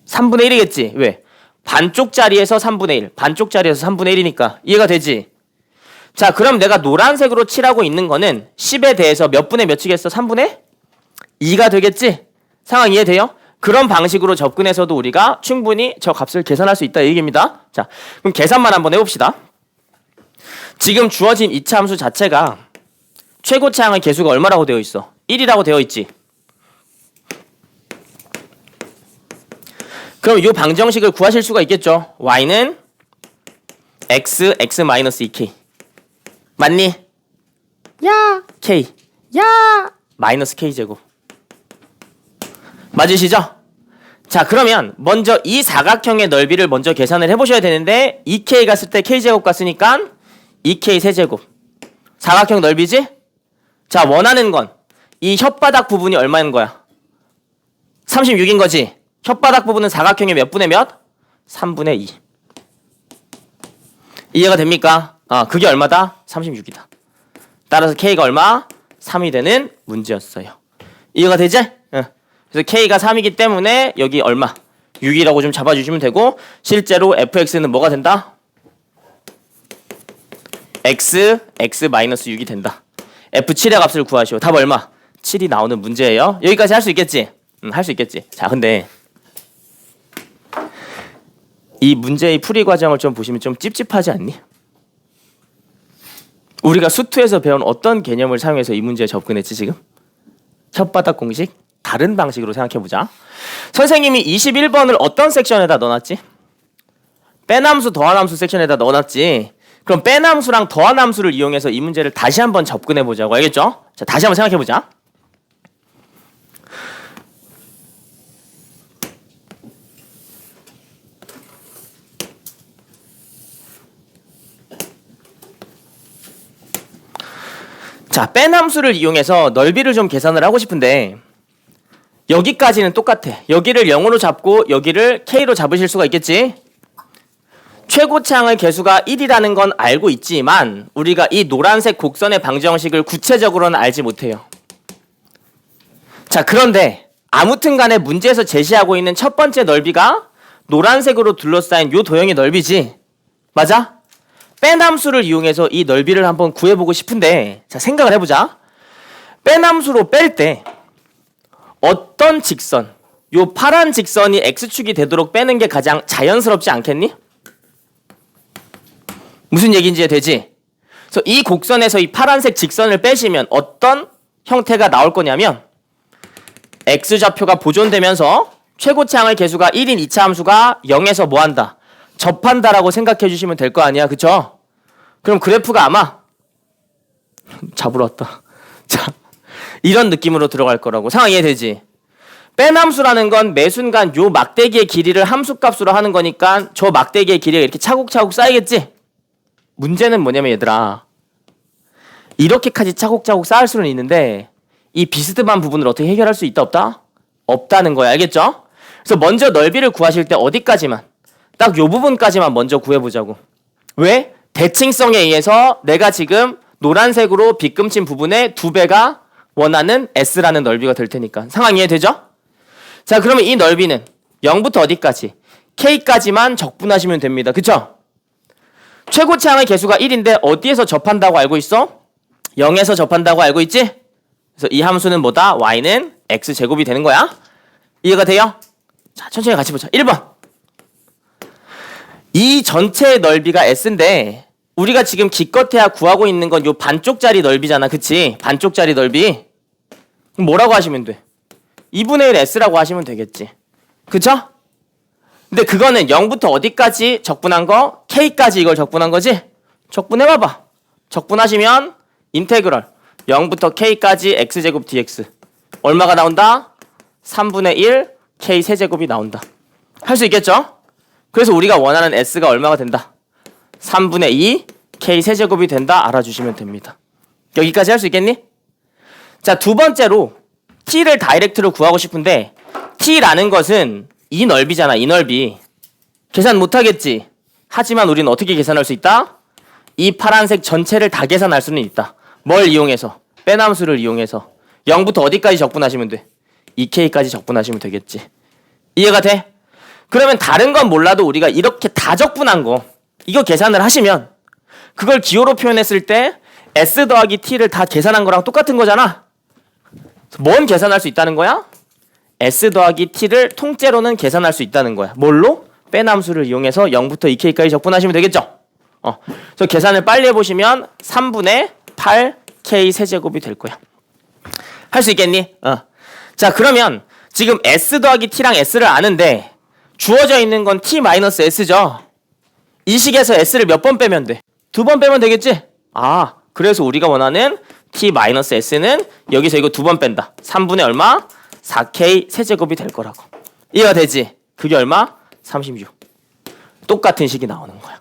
3분의 1이겠지. 왜? 반쪽짜리에서 3분의 1. 반쪽짜리에서 3분의 1이니까. 이해가 되지? 자, 그럼 내가 노란색으로 칠하고 있는 거는 10에 대해서 몇 분의 몇이겠어? 3분의 2가 되겠지? 상황 이해돼요? 그런 방식으로 접근해서도 우리가 충분히 저 값을 계산할 수 있다 이 얘기입니다. 자, 그럼 계산만 한번 해봅시다. 지금 주어진 2차 함수 자체가 최고차항의 개수가 얼마라고 되어 있어? 1이라고 되어 있지. 그럼 이 방정식을 구하실 수가 있겠죠. y는 x, x-2k. 맞니? 야, k. 야, 마이너스 k제곱. 맞으시죠? 자, 그러면 먼저 이 사각형의 넓이를 먼저 계산을 해보셔야 되는데 2k 갔을 때 k제곱 갔으니까 2k 세제곱. 사각형 넓이지? 자, 원하는 건 이 혓바닥 부분이 얼마인 거야? 36인 거지? 혓바닥 부분은 사각형의 몇 분의 몇? 3분의 2. 이해가 됩니까? 그게 얼마다? 36이다. 따라서 K가 얼마? 3이 되는 문제였어요. 이해가 되지? 그래서 K가 3이기 때문에 여기 얼마? 6이라고 좀 잡아주시면 되고 실제로 fx는 뭐가 된다? x-6이 된다. f7의 값을 구하시오. 답 얼마? 7이 나오는 문제예요. 여기까지 할 수 있겠지? 할 수 있겠지. 자, 근데 이 문제의 풀이 과정을 좀 보시면 좀 찝찝하지 않니? 우리가 수투에서 배운 어떤 개념을 사용해서 이 문제에 접근했지 지금? 혓바닥 공식? 다른 방식으로 생각해보자. 선생님이 21번을 어떤 섹션에다 넣어놨지? 빼남수 더한함수 섹션에다 넣어놨지. 그럼 빼남수랑 더한함수를 이용해서 이 문제를 다시 한번 접근해보자고. 알겠죠? 자, 다시 한번 생각해보자. 자, 빼남수를 이용해서 넓이를 좀 계산을 하고 싶은데 여기까지는 똑같아. 여기를 0으로 잡고 여기를 K로 잡으실 수가 있겠지? 최고차항의 개수가 1이라는 건 알고 있지만 우리가 이 노란색 곡선의 방정식을 구체적으로는 알지 못해요. 자, 그런데 아무튼 간에 문제에서 제시하고 있는 첫 번째 넓이가 노란색으로 둘러싸인 요 도형의 넓이지. 맞아? 빼남수를 이용해서 이 넓이를 한번 구해보고 싶은데 자, 생각을 해보자. 빼남수로 뺄 때 어떤 직선, 요 파란 직선이 x축이 되도록 빼는 게 가장 자연스럽지 않겠니? 무슨 얘기인지 되지? 그래서 이 곡선에서 이 파란색 직선을 빼시면 어떤 형태가 나올 거냐면 x좌표가 보존되면서 최고차항의 개수가 1인 2차 함수가 0에서 뭐한다? 접한다라고 생각해 주시면 될 거 아니야. 그쵸? 그럼 그래프가 아마 잡으러 왔다. 자, 이런 느낌으로 들어갈 거라고. 상황 이해되지? 빼남수라는 건 매 순간 요 막대기의 길이를 함수값으로 하는 거니까 저 막대기의 길이가 이렇게 차곡차곡 쌓이겠지? 문제는 뭐냐면 얘들아, 이렇게까지 차곡차곡 쌓을 수는 있는데 이 비스듬한 부분을 어떻게 해결할 수 있다 없다? 없다는 거야. 알겠죠? 그래서 먼저 넓이를 구하실 때 어디까지만? 딱 요 부분까지만 먼저 구해보자고. 왜? 대칭성에 의해서 내가 지금 노란색으로 빗금친 부분의 2배가 원하는 S라는 넓이가 될 테니까. 상황 이해되죠? 자, 그러면 이 넓이는 0부터 어디까지? K까지만 적분하시면 됩니다. 그쵸? 최고차항의 개수가 1인데 어디에서 접한다고 알고 있어? 0에서 접한다고 알고 있지? 그래서 이 함수는 뭐다? y는 x제곱이 되는 거야. 이해가 돼요? 자, 천천히 같이 보자. 1번. 이 전체의 넓이가 s인데 우리가 지금 기껏해야 구하고 있는 건 요 반쪽짜리 넓이잖아. 그치? 반쪽짜리 넓이. 그럼 뭐라고 하시면 돼? 2분의 1 s라고 하시면 되겠지. 그쵸? 근데 그거는 0부터 어디까지 적분한 거? k까지 이걸 적분한 거지? 적분해봐봐. 적분하시면 인테그럴 0부터 k까지 x제곱 dx 얼마가 나온다? 3분의 1 k 세제곱이 나온다. 할 수 있겠죠? 그래서 우리가 원하는 s가 얼마가 된다? 3분의 2 k 세제곱이 된다. 알아주시면 됩니다. 여기까지 할 수 있겠니? 자, 두 번째로 t를 다이렉트로 구하고 싶은데 t라는 것은 이 넓이잖아. 이 넓이. 계산 못하겠지? 하지만 우리는 어떻게 계산할 수 있다? 이 파란색 전체를 다 계산할 수는 있다. 뭘 이용해서? 빼남수를 이용해서 0부터 어디까지 적분하시면 돼? 2k까지 적분하시면 되겠지. 이해가 돼? 그러면 다른 건 몰라도 우리가 이렇게 다 적분한 거 이거 계산을 하시면 그걸 기호로 표현했을 때 s 더하기 t를 다 계산한 거랑 똑같은 거잖아. 뭔 계산할 수 있다는 거야? s 더하기 t를 통째로는 계산할 수 있다는 거야. 뭘로? 빼남수를 이용해서 0부터 2k까지 적분하시면 되겠죠? 그래서 계산을 빨리 해보시면 3분의 8k 세제곱이 될 거야. 할 수 있겠니? 자, 그러면 지금 s 더하기 t랑 s를 아는데 주어져 있는 건 t-s죠. 이 식에서 s를 몇 번 빼면 돼? 2번 빼면 되겠지? 그래서 우리가 원하는 t-s는 여기서 이거 2번 뺀다. 3분의 얼마? 4k 세제곱이 될 거라고. 이해가 되지? 그게 얼마? 36. 똑같은 식이 나오는 거야.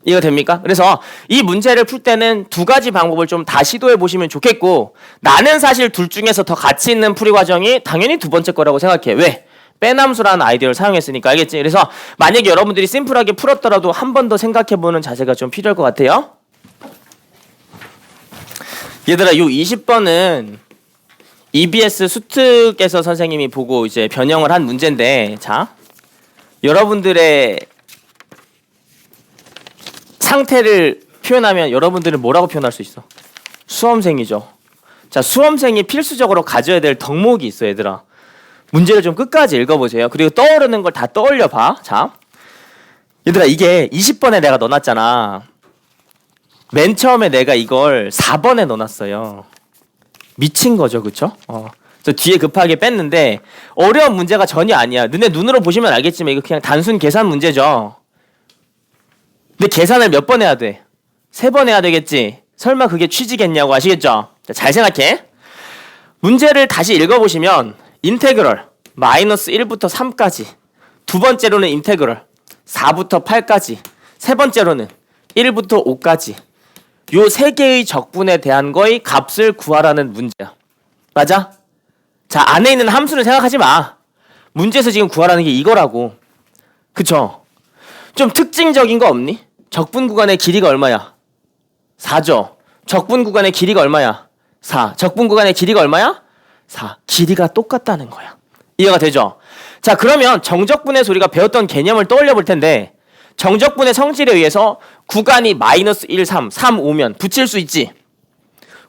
이해가 됩니까? 그래서 이 문제를 풀 때는 두 가지 방법을 좀 다 시도해 보시면 좋겠고, 나는 사실 둘 중에서 더 가치 있는 풀이 과정이 당연히 두 번째 거라고 생각해. 왜? 빼남수라는 아이디어를 사용했으니까. 알겠지? 그래서 만약에 여러분들이 심플하게 풀었더라도 한 번 더 생각해보는 자세가 좀 필요할 것 같아요. 얘들아, 요 20번은 EBS 수특에서 선생님이 보고 이제 변형을 한 문제인데, 자, 여러분들의 상태를 표현하면 여러분들은 뭐라고 표현할 수 있어? 수험생이죠. 자, 수험생이 필수적으로 가져야 될 덕목이 있어, 얘들아. 문제를 좀 끝까지 읽어보세요. 그리고 떠오르는 걸 다 떠올려봐. 자, 얘들아, 이게 20번에 내가 넣어놨잖아. 맨 처음에 내가 이걸 4번에 넣어놨어요. 미친 거죠, 그쵸? 저 뒤에 급하게 뺐는데 어려운 문제가 전혀 아니야. 너네 눈으로 보시면 알겠지만 이거 그냥 단순 계산 문제죠. 근데 계산을 몇 번 해야 돼? 3번 해야 되겠지? 설마 그게 취지겠냐고. 아시겠죠? 자, 잘 생각해. 문제를 다시 읽어보시면 인테그럴 마이너스 1부터 3까지, 두 번째로는 인테그럴 4부터 8까지, 세 번째로는 1부터 5까지, 요 세 개의 적분에 대한 거의 값을 구하라는 문제야. 맞아? 자, 안에 있는 함수를 생각하지 마. 문제에서 지금 구하라는 게 이거라고. 그쵸? 좀 특징적인 거 없니? 적분 구간의 길이가 얼마야? 4죠. 적분 구간의 길이가 얼마야? 4. 적분 구간의 길이가 얼마야? 4. 길이가 똑같다는 거야. 이해가 되죠? 자, 그러면 정적분에서 우리가 배웠던 개념을 떠올려 볼 텐데, 정적분의 성질에 의해서 구간이 마이너스 1, 3, 3, 5면 붙일 수 있지.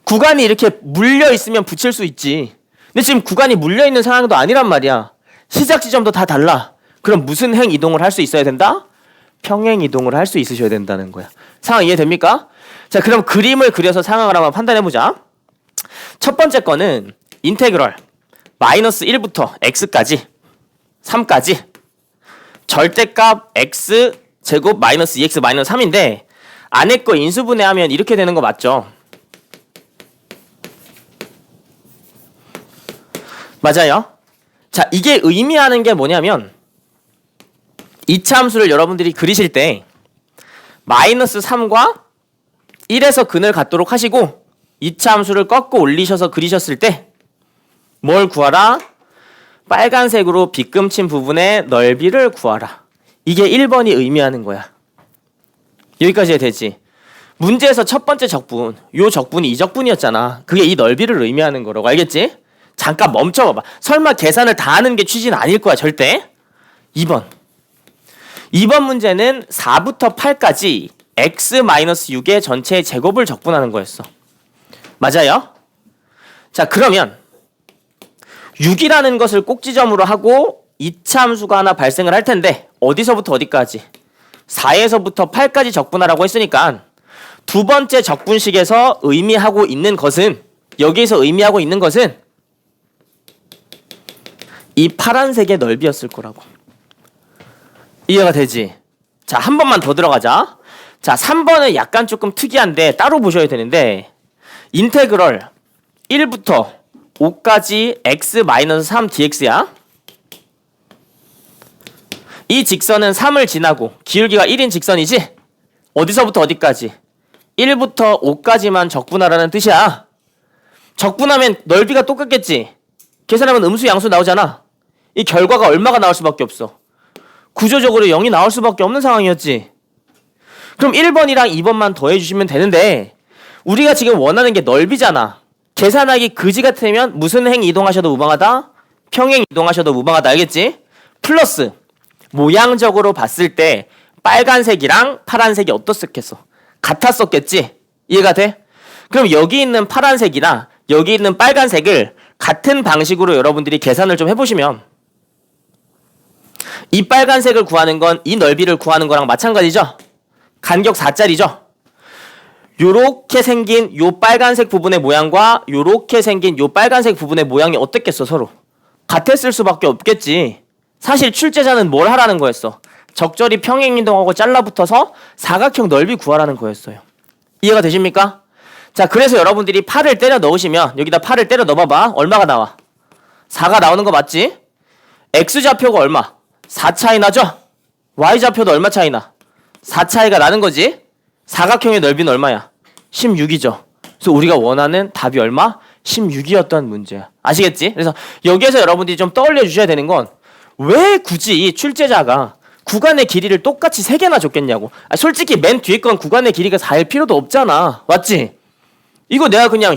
구간이 이렇게 물려 있으면 붙일 수 있지. 근데 지금 구간이 물려 있는 상황도 아니란 말이야. 시작 지점도 다 달라. 그럼 무슨 행 이동을 할 수 있어야 된다? 평행 이동을 할 수 있으셔야 된다는 거야. 상황 이해됩니까? 자, 그럼 그림을 그려서 상황을 한번 판단해 보자. 첫 번째 거는 인테그럴 마이너스 1부터 x까지 3까지 절대값 x 제곱 마이너스 2x 마이너스 3인데 안에 거 인수분해하면 이렇게 되는 거 맞죠? 맞아요? 자, 이게 의미하는 게 뭐냐면 2차 함수를 여러분들이 그리실 때 마이너스 3과 1에서 근을 갖도록 하시고 2차 함수를 꺾고 올리셔서 그리셨을 때 뭘 구하라? 빨간색으로 빗금친 부분의 넓이를 구하라. 이게 1번이 의미하는 거야. 여기까지 해야 되지. 문제에서 첫 번째 적분, 요 적분이 이 적분이었잖아. 그게 이 넓이를 의미하는 거라고. 알겠지? 잠깐 멈춰봐봐. 설마 계산을 다 하는 게 취지는 아닐 거야, 절대. 2번 문제는 4부터 8까지 x-6의 전체의 제곱을 적분하는 거였어. 맞아요? 자, 그러면 6이라는 것을 꼭지점으로 하고 2차 함수가 하나 발생을 할 텐데 어디서부터 어디까지? 4에서부터 8까지 적분하라고 했으니까 두 번째 적분식에서 의미하고 있는 것은, 여기에서 의미하고 있는 것은 이 파란색의 넓이였을 거라고. 이해가 되지? 자, 한 번만 더 들어가자. 자, 3번은 약간 조금 특이한데 따로 보셔야 되는데 인테그럴 1부터 5까지 x-3 dx야. 이 직선은 3을 지나고 기울기가 1인 직선이지? 어디서부터 어디까지? 1부터 5까지만 적분하라는 뜻이야. 적분하면 넓이가 똑같겠지? 계산하면 음수 양수 나오잖아. 이 결과가 얼마가 나올 수밖에 없어. 구조적으로 0이 나올 수밖에 없는 상황이었지. 그럼 1번이랑 2번만 더해주시면 되는데 우리가 지금 원하는 게 넓이잖아. 계산하기 그지 같으면 무슨 행 이동하셔도 무방하다? 평행 이동하셔도 무방하다. 알겠지? 플러스 모양적으로 봤을 때 빨간색이랑 파란색이 어떻겠어? 같았었겠지? 이해가 돼? 그럼 여기 있는 파란색이나 여기 있는 빨간색을 같은 방식으로 여러분들이 계산을 좀 해보시면 이 빨간색을 구하는 건 이 넓이를 구하는 거랑 마찬가지죠? 간격 4짜리죠? 요렇게 생긴 요 빨간색 부분의 모양과 요렇게 생긴 요 빨간색 부분의 모양이 어떻겠어? 서로 같았을 수밖에 없겠지. 사실 출제자는 뭘 하라는 거였어? 적절히 평행이동하고 잘라붙어서 사각형 넓이 구하라는 거였어요. 이해가 되십니까? 자, 그래서 여러분들이 8을 때려 넣으시면 여기다 8을 때려 넣어봐봐. 얼마가 나와? 4가 나오는 거 맞지? X좌표가 얼마? 4 차이 나죠? Y좌표도 얼마 차이 나? 4 차이가 나는 거지? 사각형의 넓이는 얼마야? 16이죠. 그래서 우리가 원하는 답이 얼마? 16이었던 문제야. 아시겠지? 그래서 여기에서 여러분들이 좀 떠올려 주셔야 되는 건 왜 굳이 출제자가 구간의 길이를 똑같이 3개나 줬겠냐고. 솔직히 맨 뒤에 건 구간의 길이가 4일 필요도 없잖아. 맞지? 이거 내가 그냥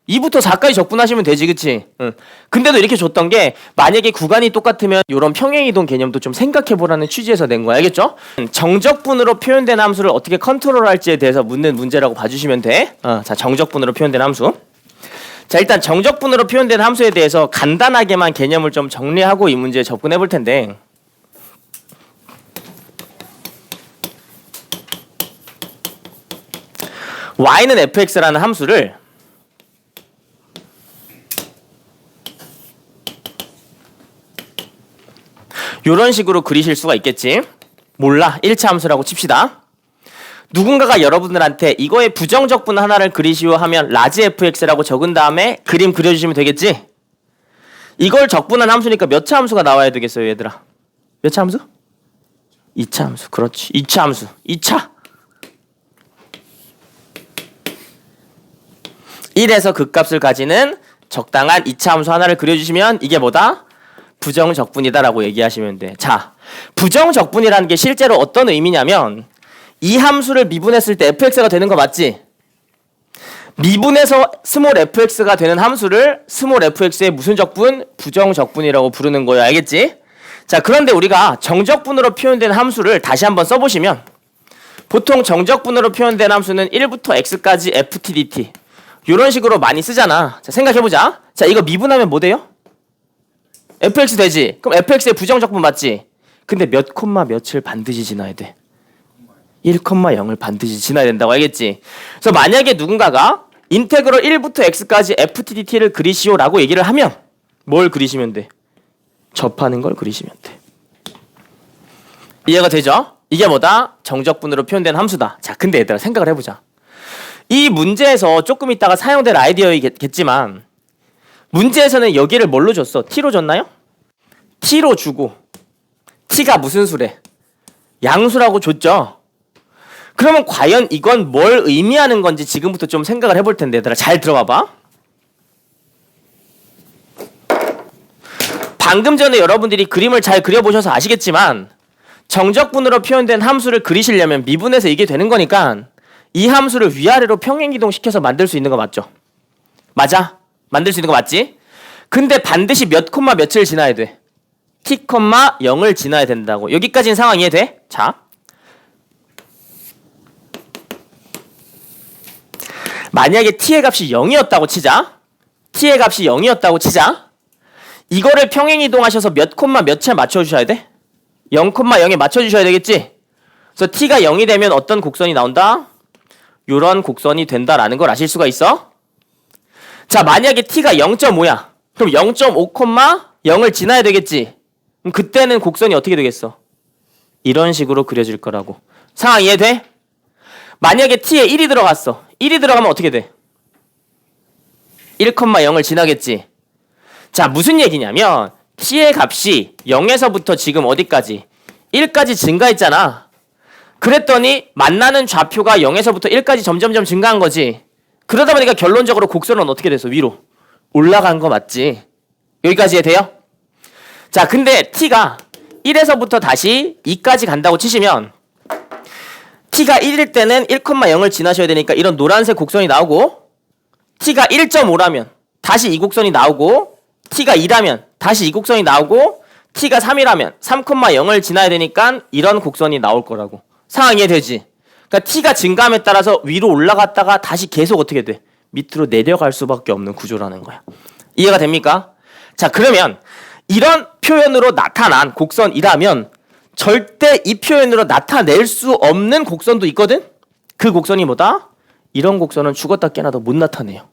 2부터 4까지 적분하시면 되지, 그치? 응. 근데도 이렇게 줬던 게 만약에 구간이 똑같으면 이런 평행이동 개념도 좀 생각해보라는 취지에서 낸 거야, 알겠죠? 정적분으로 표현된 함수를 어떻게 컨트롤할지에 대해서 묻는 문제라고 봐주시면 돼. 자, 정적분으로 표현된 함수. 자, 일단 정적분으로 표현된 함수에 대해서 간단하게만 개념을 좀 정리하고 이 문제에 접근해 볼 텐데, y는 fx라는 함수를 이런 식으로 그리실 수가 있겠지. 몰라, 1차 함수라고 칩시다. 누군가가 여러분들한테 이거의 부정적분 하나를 그리시오 하면 라지 fx라고 적은 다음에 그림 그려주시면 되겠지. 이걸 적분한 함수니까 몇 차 함수가 나와야 되겠어요, 얘들아? 몇 차 함수? 2차 함수. 그렇지, 2차 함수. 2차 1에서 극값을 가지는 적당한 2차 함수 하나를 그려주시면 이게 뭐다? 부정적분이다라고 얘기하시면 돼. 자, 부정적분이라는 게 실제로 어떤 의미냐면 이 함수를 미분했을 때 fx가 되는 거 맞지? 미분해서 스몰 fx가 되는 함수를 스몰 fx의 무슨 적분? 부정적분이라고 부르는 거야, 알겠지? 자, 그런데 우리가 정적분으로 표현된 함수를 다시 한번 써보시면 보통 정적분으로 표현된 함수는 1부터 x까지 ft dt 이런 식으로 많이 쓰잖아. 자, 생각해보자. 자, 이거 미분하면 뭐 돼요? fx 되지? 그럼 fx의 부정적분 맞지? 근데 몇 콤마 몇을 반드시 지나야 돼. 1,0을 반드시 지나야 된다고, 알겠지? 그래서 만약에 누군가가 인테그럴 1부터 x까지 ftdt를 그리시오라고 얘기를 하면 뭘 그리시면 돼? 접하는 걸 그리시면 돼. 이해가 되죠? 이게 뭐다? 정적분으로 표현된 함수다. 자, 근데 얘들아 생각을 해보자. 이 문제에서 조금 있다가 사용될 아이디어이겠지만 문제에서는 여기를 뭘로 줬어? t로 줬나요? t로 주고 t가 무슨 수래? 양수라고 줬죠? 그러면 과연 이건 뭘 의미하는 건지 지금부터 좀 생각을 해볼 텐데 얘들아 잘 들어봐봐. 방금 전에 여러분들이 그림을 잘 그려보셔서 아시겠지만 정적분으로 표현된 함수를 그리시려면 미분해서 이게 되는 거니까 이 함수를 위아래로 평행이동시켜서 만들 수 있는 거 맞죠? 맞아? 만들 수 있는 거 맞지? 근데 반드시 몇 콤마 몇을 지나야 돼? t, 0을 지나야 된다고. 여기까지는 상황 이해돼? 자, 만약에 t의 값이 0이었다고 치자. t의 값이 0이었다고 치자. 이거를 평행이동하셔서 몇 콤마 몇에 맞춰주셔야 돼? 0,0에 맞춰주셔야 되겠지? 그래서 t가 0이 되면 어떤 곡선이 나온다? 요런 곡선이 된다라는 걸 아실 수가 있어? 자, 만약에 t가 0.5야. 그럼 0.5, 0을 지나야 되겠지? 그럼 그때는 곡선이 어떻게 되겠어? 이런 식으로 그려질 거라고. 상황 이해돼? 만약에 t에 1이 들어갔어. 1이 들어가면 어떻게 돼? 1,0을 지나겠지? 자, 무슨 얘기냐면 t의 값이 0에서부터 지금 어디까지? 1까지 증가했잖아. 그랬더니 만나는 좌표가 0에서부터 1까지 점점점 증가한 거지. 그러다 보니까 결론적으로 곡선은 어떻게 됐어? 위로 올라간 거 맞지? 여기까지 돼요? 자, 근데 t가 1에서부터 다시 2까지 간다고 치시면 t가 1일 때는 1,0을 지나셔야 되니까 이런 노란색 곡선이 나오고 t가 1.5라면 다시 이 곡선이 나오고 t가 2라면 다시 이 곡선이 나오고 t가 3이라면 3,0을 지나야 되니까 이런 곡선이 나올 거라고. 상황 이해되지? 그러니까 t가 증가함에 따라서 위로 올라갔다가 다시 계속 어떻게 돼? 밑으로 내려갈 수밖에 없는 구조라는 거야. 이해가 됩니까? 자, 그러면 이런 표현으로 나타난 곡선이라면 절대 이 표현으로 나타낼 수 없는 곡선도 있거든? 그 곡선이 뭐다? 이런 곡선은 죽었다 깨나도 못 나타내요.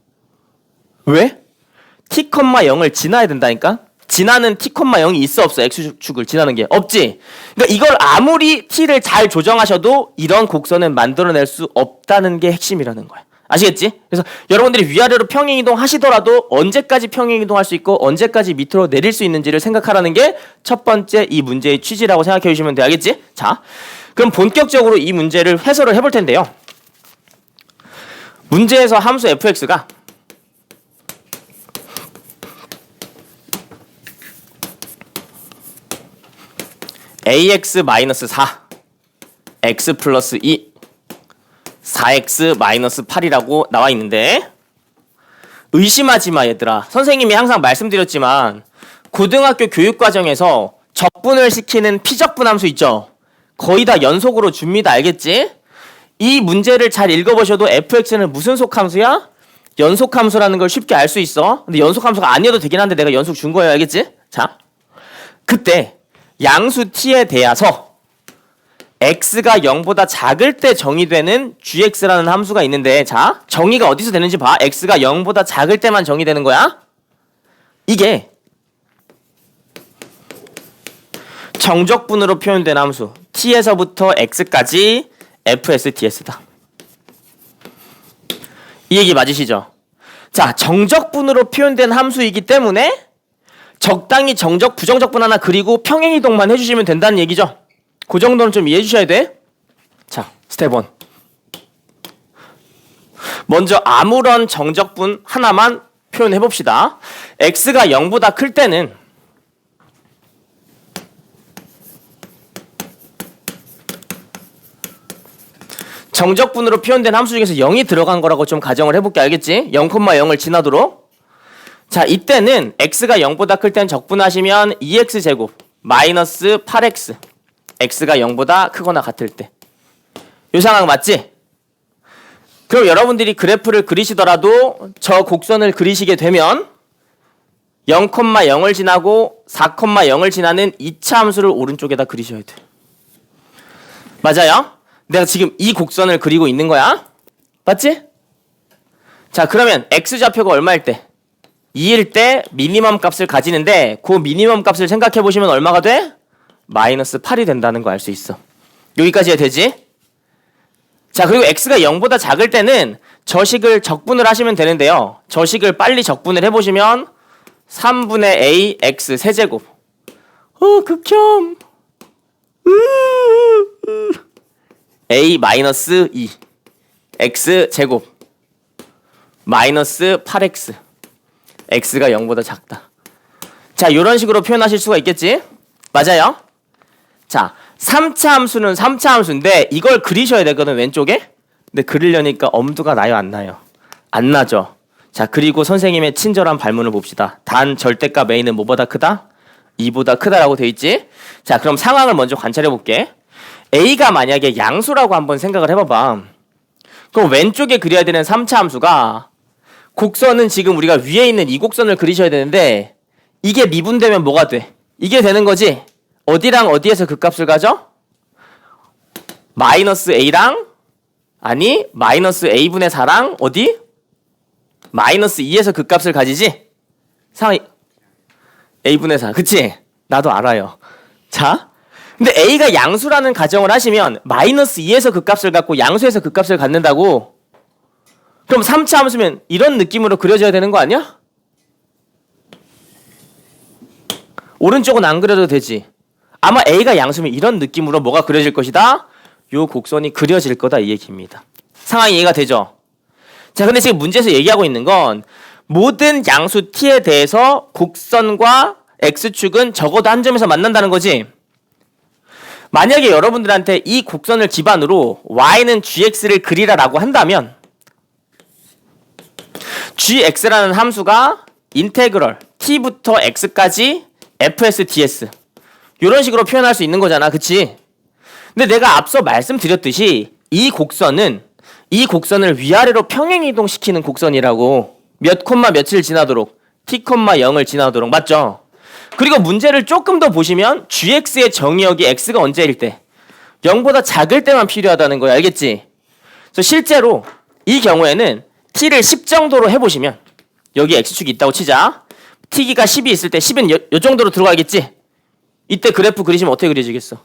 왜? t, 0을 지나야 된다니까? 지나는 t, 0이 있어 없어? x축을 지나는 게 없지? 그러니까 이걸 아무리 t를 잘 조정하셔도 이런 곡선은 만들어낼 수 없다는 게 핵심이라는 거야. 아시겠지? 그래서 여러분들이 위아래로 평행이동 하시더라도 언제까지 평행이동 할 수 있고 언제까지 밑으로 내릴 수 있는지를 생각하라는 게 첫 번째 이 문제의 취지라고 생각해 주시면 돼. 알겠지? 자, 그럼 본격적으로 이 문제를 해설을 해볼 텐데요. 문제에서 함수 fx가 ax-4 x 플러스 2 4x 마이너스 8이라고 나와 있는데 의심하지 마 얘들아. 선생님이 항상 말씀드렸지만 고등학교 교육과정에서 적분을 시키는 피적분함수 있죠. 거의 다 연속으로 줍니다. 알겠지? 이 문제를 잘 읽어보셔도 fx는 무슨 속함수야? 연속함수라는 걸 쉽게 알 수 있어. 근데 연속함수가 아니어도 되긴 한데 내가 연속 준 거예요. 알겠지? 자, 그때 양수 t에 대해서 x가 0보다 작을 때 정의되는 gx라는 함수가 있는데, 자, 정의가 어디서 되는지 봐. x가 0보다 작을 때만 정의되는 거야. 이게 정적분으로 표현된 함수 t에서부터 x까지 fsds다. 이 얘기 맞으시죠? 자, 정적분으로 표현된 함수이기 때문에 적당히 정적, 부정적분 하나 그리고 평행이동만 해주시면 된다는 얘기죠. 그 정도는 좀 이해해 주셔야 돼. 자, 스텝 1. 먼저 아무런 정적분 하나만 표현해 봅시다. x가 0보다 클 때는 정적분으로 표현된 함수 중에서 0이 들어간 거라고 좀 가정을 해볼게. 알겠지? 0,0을 지나도록. 자, 이때는 x가 0보다 클 때는 적분하시면 2x제곱 마이너스 8x, x가 0보다 크거나 같을 때. 이 상황 맞지? 그럼 여러분들이 그래프를 그리시더라도 저 곡선을 그리시게 되면 0,0을 지나고 4,0을 지나는 2차 함수를 오른쪽에다 그리셔야 돼. 맞아요? 내가 지금 이 곡선을 그리고 있는 거야. 맞지? 자, 그러면 x좌표가 얼마일 때? 2일 때 미니멈 값을 가지는데 그 미니멈 값을 생각해 보시면 얼마가 돼? 마이너스 8이 된다는 거 알 수 있어. 여기까지 되지? 자, 그리고 x가 0보다 작을 때는 저식을 적분을 하시면 되는데요. 저식을 빨리 적분을 해보시면 3분의 a x 세제곱. 극혐. a 마이너스 2 x 제곱 마이너스 8x, x가 0보다 작다. 자, 이런 식으로 표현하실 수가 있겠지? 맞아요? 자, 3차 함수는 3차 함수인데 이걸 그리셔야 되거든, 왼쪽에. 근데 그리려니까 엄두가 나요, 안 나요? 안 나죠. 자, 그리고 선생님의 친절한 발문을 봅시다. 단 절대값 a는 뭐보다 크다? 2보다 크다라고 돼 있지? 자, 그럼 상황을 먼저 관찰해 볼게. a가 만약에 양수라고 한번 생각을 해봐봐. 그럼 왼쪽에 그려야 되는 3차 함수가, 곡선은 지금 우리가 위에 있는 이 곡선을 그리셔야 되는데 이게 미분되면 뭐가 돼? 이게 되는 거지? 어디랑 어디에서 그 값을 가져? 마이너스 a랑, 아니 마이너스 a분의 4랑 어디? 마이너스 2에서 그 값을 가지지? 상황이 a분의 4. 그치? 나도 알아요. 자, 근데 a가 양수라는 가정을 하시면 마이너스 2에서 그 값을 갖고 양수에서 그 값을 갖는다고? 그럼 3차 함수면 이런 느낌으로 그려져야 되는 거 아니야? 오른쪽은 안 그려도 되지. 아마 a가 양수면 이런 느낌으로 뭐가 그려질 것이다? 요 곡선이 그려질 거다, 이 얘기입니다. 상황이 이해가 되죠? 자, 근데 지금 문제에서 얘기하고 있는 건 모든 양수 t에 대해서 곡선과 x축은 적어도 한 점에서 만난다는 거지. 만약에 여러분들한테 이 곡선을 기반으로 y는 gx를 그리라라고 한다면 gx라는 함수가 인테그럴 t부터 x까지 fs ds 이런 식으로 표현할 수 있는 거잖아. 그치? 근데 내가 앞서 말씀드렸듯이 이 곡선을 위아래로 평행이동시키는 곡선이라고. 몇 콤마 며칠 지나도록, t, 0을 지나도록. 맞죠? 그리고 문제를 조금 더 보시면 gx의 정의역이 x가 언제일 때? 0보다 작을 때만 필요하다는 거야. 알겠지? 그래서 실제로 이 경우에는 t를 10 정도로 해보시면, 여기 x축이 있다고 치자. t기가 10이 있을 때 10은 요 정도로 들어가겠지? 이때 그래프 그리시면 어떻게 그려지겠어?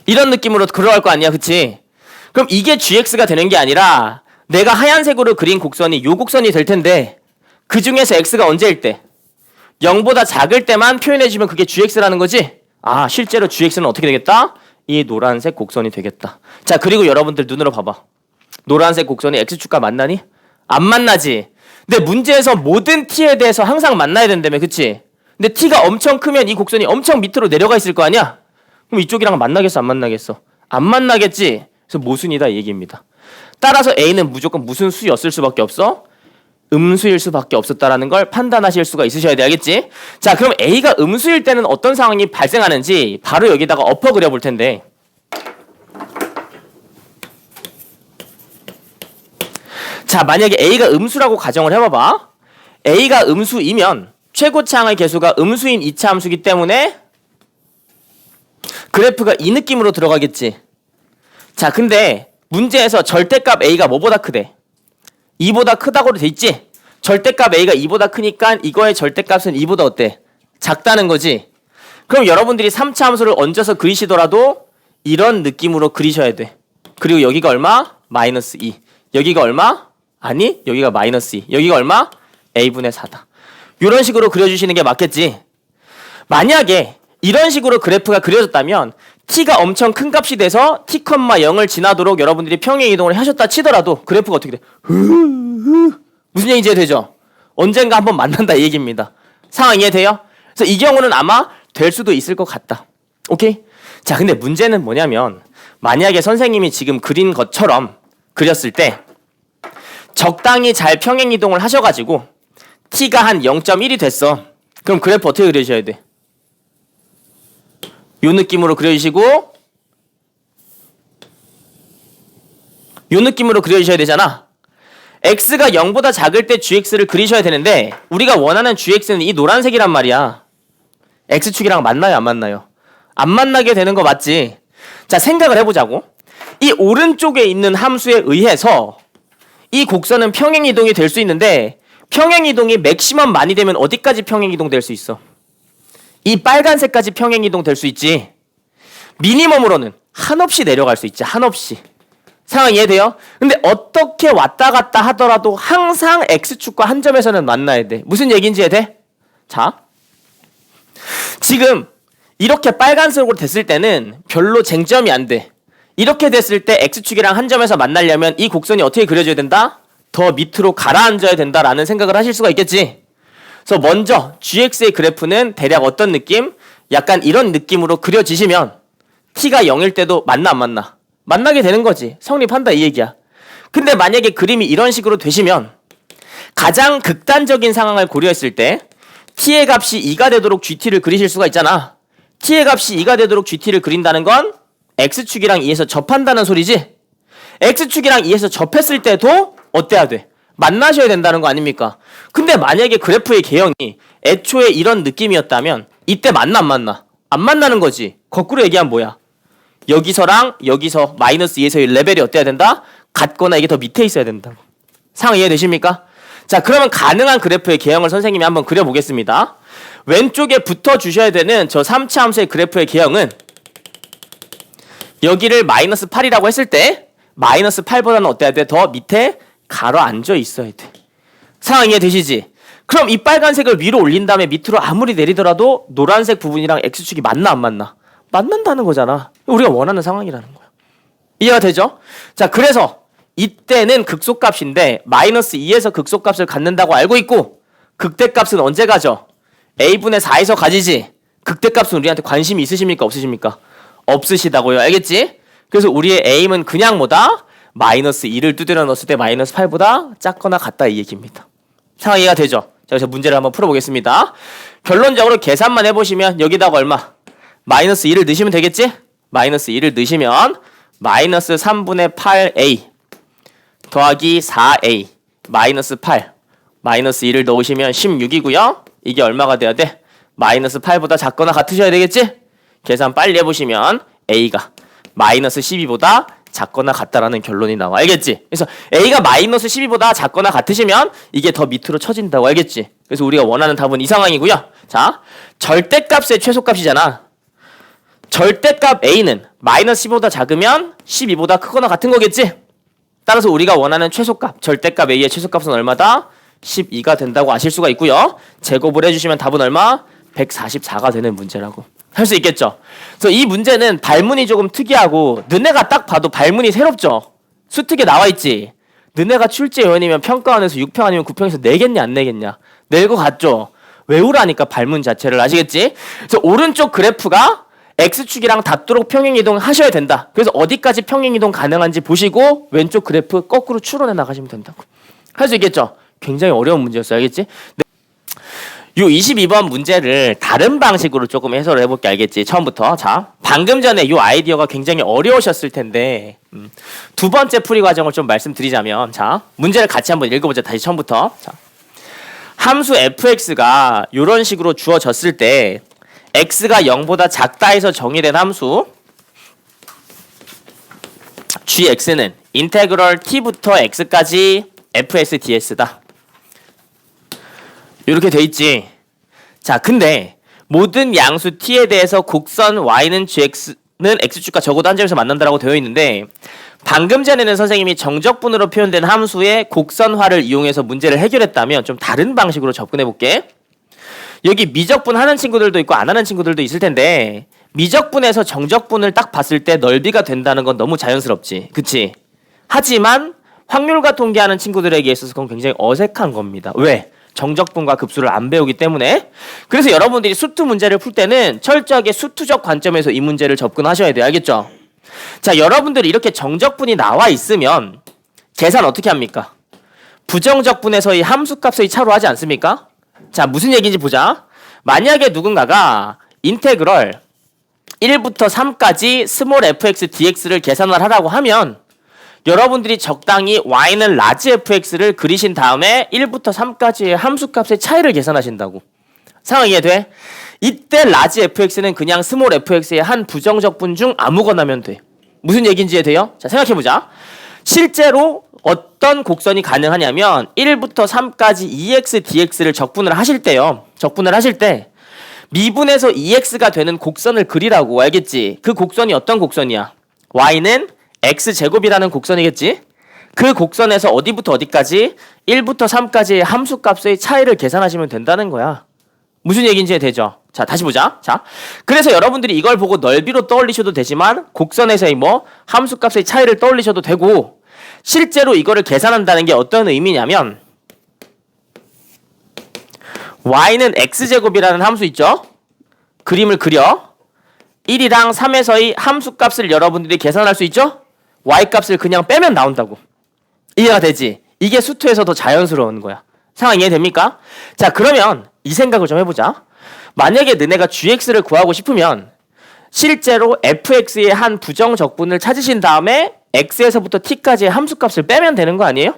이런 느낌으로 들어갈 거 아니야, 그치? 그럼 이게 gx가 되는 게 아니라 내가 하얀색으로 그린 곡선이 요 곡선이 될 텐데 그 중에서 x가 언제일 때? 0보다 작을 때만 표현해주면 그게 gx라는 거지? 아, 실제로 gx는 어떻게 되겠다? 이 노란색 곡선이 되겠다. 자, 그리고 여러분들 눈으로 봐봐. 노란색 곡선이 x축과 만나니? 안 만나지? 근데 문제에서 모든 t에 대해서 항상 만나야 된다며, 그치? 근데 t가 엄청 크면 이 곡선이 엄청 밑으로 내려가 있을 거 아니야? 그럼 이쪽이랑 만나겠어, 안 만나겠어? 안 만나겠지? 그래서 모순이다 이 얘기입니다. 따라서 A는 무조건 무슨 수였을 수밖에 없어? 음수일 수밖에 없었다라는 걸 판단하실 수가 있으셔야 돼. 알겠지? 자, 그럼 A가 음수일 때는 어떤 상황이 발생하는지 바로 여기다가 엎어 그려볼 텐데, 자, 만약에 A가 음수라고 가정을 해봐봐. A가 음수이면 최고차항의 개수가 음수인 2차 함수기 때문에 그래프가 이 느낌으로 들어가겠지. 자, 근데 문제에서 절대값 A가 뭐보다 크대? 2보다 크다고 돼 있지? 절대값 A가 2보다 크니까 이거의 절대값은 2보다 어때? 작다는 거지. 그럼 여러분들이 3차 함수를 얹어서 그리시더라도 이런 느낌으로 그리셔야 돼. 그리고 여기가 얼마? 마이너스 2. 여기가 얼마? 아니, 여기가 마이너스 2. 여기가 얼마? A분의 4다. 이런 식으로 그려주시는 게 맞겠지. 만약에 이런 식으로 그래프가 그려졌다면 t가 엄청 큰 값이 돼서 t, 0을 지나도록 여러분들이 평행 이동을 하셨다 치더라도 그래프가 어떻게 돼? 무슨 얘기인지 이해되죠? 언젠가 한번 만난다 이 얘기입니다. 상황 이해돼요? 그래서 이 경우는 아마 될 수도 있을 것 같다. 오케이? 자, 근데 문제는 뭐냐면 만약에 선생님이 지금 그린 것처럼 그렸을 때 적당히 잘 평행 이동을 하셔가지고 t가 한 0.1이 됐어. 그럼 그래프 어떻게 그려주셔야 돼? 요 느낌으로 그려주시고 요 느낌으로 그려주셔야 되잖아. x가 0보다 작을 때 gx를 그리셔야 되는데 우리가 원하는 gx는 이 노란색이란 말이야. x축이랑 만나요 안 만나요? 안 만나게 되는 거 맞지? 자, 생각을 해보자고. 이 오른쪽에 있는 함수에 의해서 이 곡선은 평행 이동이 될 수 있는데 평행 이동이 맥시멈 많이 되면 어디까지 평행 이동 될 수 있어? 이 빨간색까지 평행 이동 될 수 있지. 미니멈으로는 한없이 내려갈 수 있지. 한없이. 상황 이해돼요? 근데 어떻게 왔다 갔다 하더라도 항상 x축과 한 점에서는 만나야 돼. 무슨 얘기인지 이해돼? 자, 지금 이렇게 빨간색으로 됐을 때는 별로 쟁점이 안 돼. 이렇게 됐을 때 x축이랑 한 점에서 만나려면 이 곡선이 어떻게 그려져야 된다? 더 밑으로 가라앉아야 된다라는 생각을 하실 수가 있겠지. 그래서 먼저 gx의 그래프는 대략 어떤 느낌? 약간 이런 느낌으로 그려지시면 t가 0일 때도 만나 안 만나? 만나게 되는 거지. 성립한다 이 얘기야. 근데 만약에 그림이 이런 식으로 되시면 가장 극단적인 상황을 고려했을 때 t의 값이 2가 되도록 gt를 그리실 수가 있잖아. t의 값이 2가 되도록 gt를 그린다는 건 x축이랑 2에서 접한다는 소리지. x축이랑 2에서 접했을 때도 어때야 돼? 만나셔야 된다는 거 아닙니까? 근데 만약에 그래프의 개형이 애초에 이런 느낌이었다면 이때 만나 안 만나? 안 만나는 거지. 거꾸로 얘기하면 뭐야? 여기서랑 여기서 마이너스 2에서의 레벨이 어때야 된다? 같거나 이게 더 밑에 있어야 된다고. 상황 이해되십니까? 자, 그러면 가능한 그래프의 개형을 선생님이 한번 그려보겠습니다. 왼쪽에 붙어주셔야 되는 저 3차 함수의 그래프의 개형은 여기를 마이너스 8이라고 했을 때 마이너스 8보다는 어때야 돼? 더 밑에 가로앉아 있어야 돼. 상황 이해되시지? 그럼 이 빨간색을 위로 올린 다음에 밑으로 아무리 내리더라도 노란색 부분이랑 x축이 만나 안 만나? 만난다는 거잖아. 우리가 원하는 상황이라는 거야. 이해가 되죠? 자, 그래서 이때는 극소값인데 마이너스 2에서 극소값을 갖는다고 알고 있고 극대값은 언제 가죠? a분의 4에서 가지지. 극대값은 우리한테 관심이 있으십니까? 없으십니까? 없으시다고요. 알겠지? 그래서 우리의 aim은 그냥 뭐다? 마이너스 2를 두드려 넣었을 때 마이너스 8보다 작거나 같다 이 얘기입니다. 상황 이해가 되죠? 자, 그래서 문제를 한번 풀어보겠습니다. 결론적으로 계산만 해보시면 여기다가 얼마? 마이너스 2를 넣으시면 되겠지? 마이너스 2를 넣으시면 마이너스 3분의 8a 더하기 4a 마이너스 8 마이너스 2를 넣으시면 16이고요. 이게 얼마가 돼야 돼? 마이너스 8보다 작거나 같으셔야 되겠지? 계산 빨리 해보시면 a가 마이너스 12보다 작거나 같다라는 결론이 나와. 알겠지? 그래서 a가 마이너스 12보다 작거나 같으시면 이게 더 밑으로 쳐진다고. 알겠지? 그래서 우리가 원하는 답은 이 상황이고요. 자, 절대값의 최소값이잖아. 절대값 a는 마이너스 10보다 작으면 12보다 크거나 같은 거겠지? 따라서 우리가 원하는 최소값, 절대값 a의 최소값은 얼마다? 12가 된다고 아실 수가 있고요. 제곱을 해주시면 답은 얼마? 144가 되는 문제라고 할 수 있겠죠. 그래서 이 문제는 발문이 조금 특이하고 너네가 딱 봐도 발문이 새롭죠. 수특에 나와 있지. 너네가 출제 요원이면 평가원에서 6평 아니면 9평에서 내겠냐 안 내겠냐? 낼 거 같죠. 외우라니까 발문 자체를. 아시겠지? 그래서 오른쪽 그래프가 x축이랑 닿도록 평행이동 하셔야 된다. 그래서 어디까지 평행이동 가능한지 보시고 왼쪽 그래프 거꾸로 추론해 나가시면 된다고. 할 수 있겠죠? 굉장히 어려운 문제였어요. 알겠지? 요 22번 문제를 다른 방식으로 조금 해설을 해볼게. 알겠지? 처음부터. 자, 방금 전에 요 아이디어가 굉장히 어려우셨을 텐데 두 번째 풀이 과정을 좀 말씀드리자면, 자, 문제를 같이 한번 읽어보자. 다시 처음부터. 자, 함수 fx가 요런 식으로 주어졌을 때 x가 0보다 작다 해서 정의된 함수 gx는 인테그럴 t부터 x까지 fs ds다. 이렇게 돼 있지. 자, 근데 모든 양수 t에 대해서 곡선 y는 gx는 x축과 적어도 한 점에서 만난다라고 되어 있는데, 방금 전에는 선생님이 정적분으로 표현된 함수의 곡선화를 이용해서 문제를 해결했다면 좀 다른 방식으로 접근해 볼게. 여기 미적분 하는 친구들도 있고 안 하는 친구들도 있을 텐데, 미적분에서 정적분을 딱 봤을 때 넓이가 된다는 건 너무 자연스럽지. 그치? 하지만 확률과 통계하는 친구들에게 있어서 그건 굉장히 어색한 겁니다. 왜? 정적분과 급수를 안 배우기 때문에. 그래서 여러분들이 수투 문제를 풀 때는 철저하게 수투적 관점에서 이 문제를 접근하셔야 돼요. 알겠죠? 자, 여러분들이 이렇게 정적분이 나와 있으면 계산 어떻게 합니까? 부정적분에서의 함수값의 차로 하지 않습니까? 자, 무슨 얘기인지 보자. 만약에 누군가가 인테그럴 1부터 3까지 스몰 fx dx를 계산을 하라고 하면 여러분들이 적당히 y는 라지 fx를 그리신 다음에 1부터 3까지의 함수값의 차이를 계산하신다고. 상황 이해돼? 이때 라지 fx는 그냥 스몰 fx의 한 부정적분 중 아무거나면 돼. 무슨 얘기인지 이해돼요? 자, 생각해보자. 실제로 어떤 곡선이 가능하냐면 1부터 3까지 2x dx를 적분을 하실 때요. 적분을 하실 때 미분에서 2x가 되는 곡선을 그리라고. 알겠지? 그 곡선이 어떤 곡선이야? y는 x제곱이라는 곡선이겠지? 그 곡선에서 어디부터 어디까지? 1부터 3까지의 함수값의 차이를 계산하시면 된다는 거야. 무슨 얘기인지 되죠? 자, 다시 보자. 자, 그래서 여러분들이 이걸 보고 넓이로 떠올리셔도 되지만 곡선에서의 함수값의 차이를 떠올리셔도 되고, 실제로 이거를 계산한다는 게 어떤 의미냐면 y는 x제곱이라는 함수 있죠? 그림을 그려. 1이랑 3에서의 함수값을 여러분들이 계산할 수 있죠? y값을 그냥 빼면 나온다고. 이해가 되지? 이게 수투에서 더 자연스러운 거야. 상황 이해됩니까? 자, 그러면 이 생각을 좀 해보자. 만약에 너네가 gx를 구하고 싶으면 실제로 fx의 한 부정적분을 찾으신 다음에 x에서부터 t까지의 함수값을 빼면 되는 거 아니에요?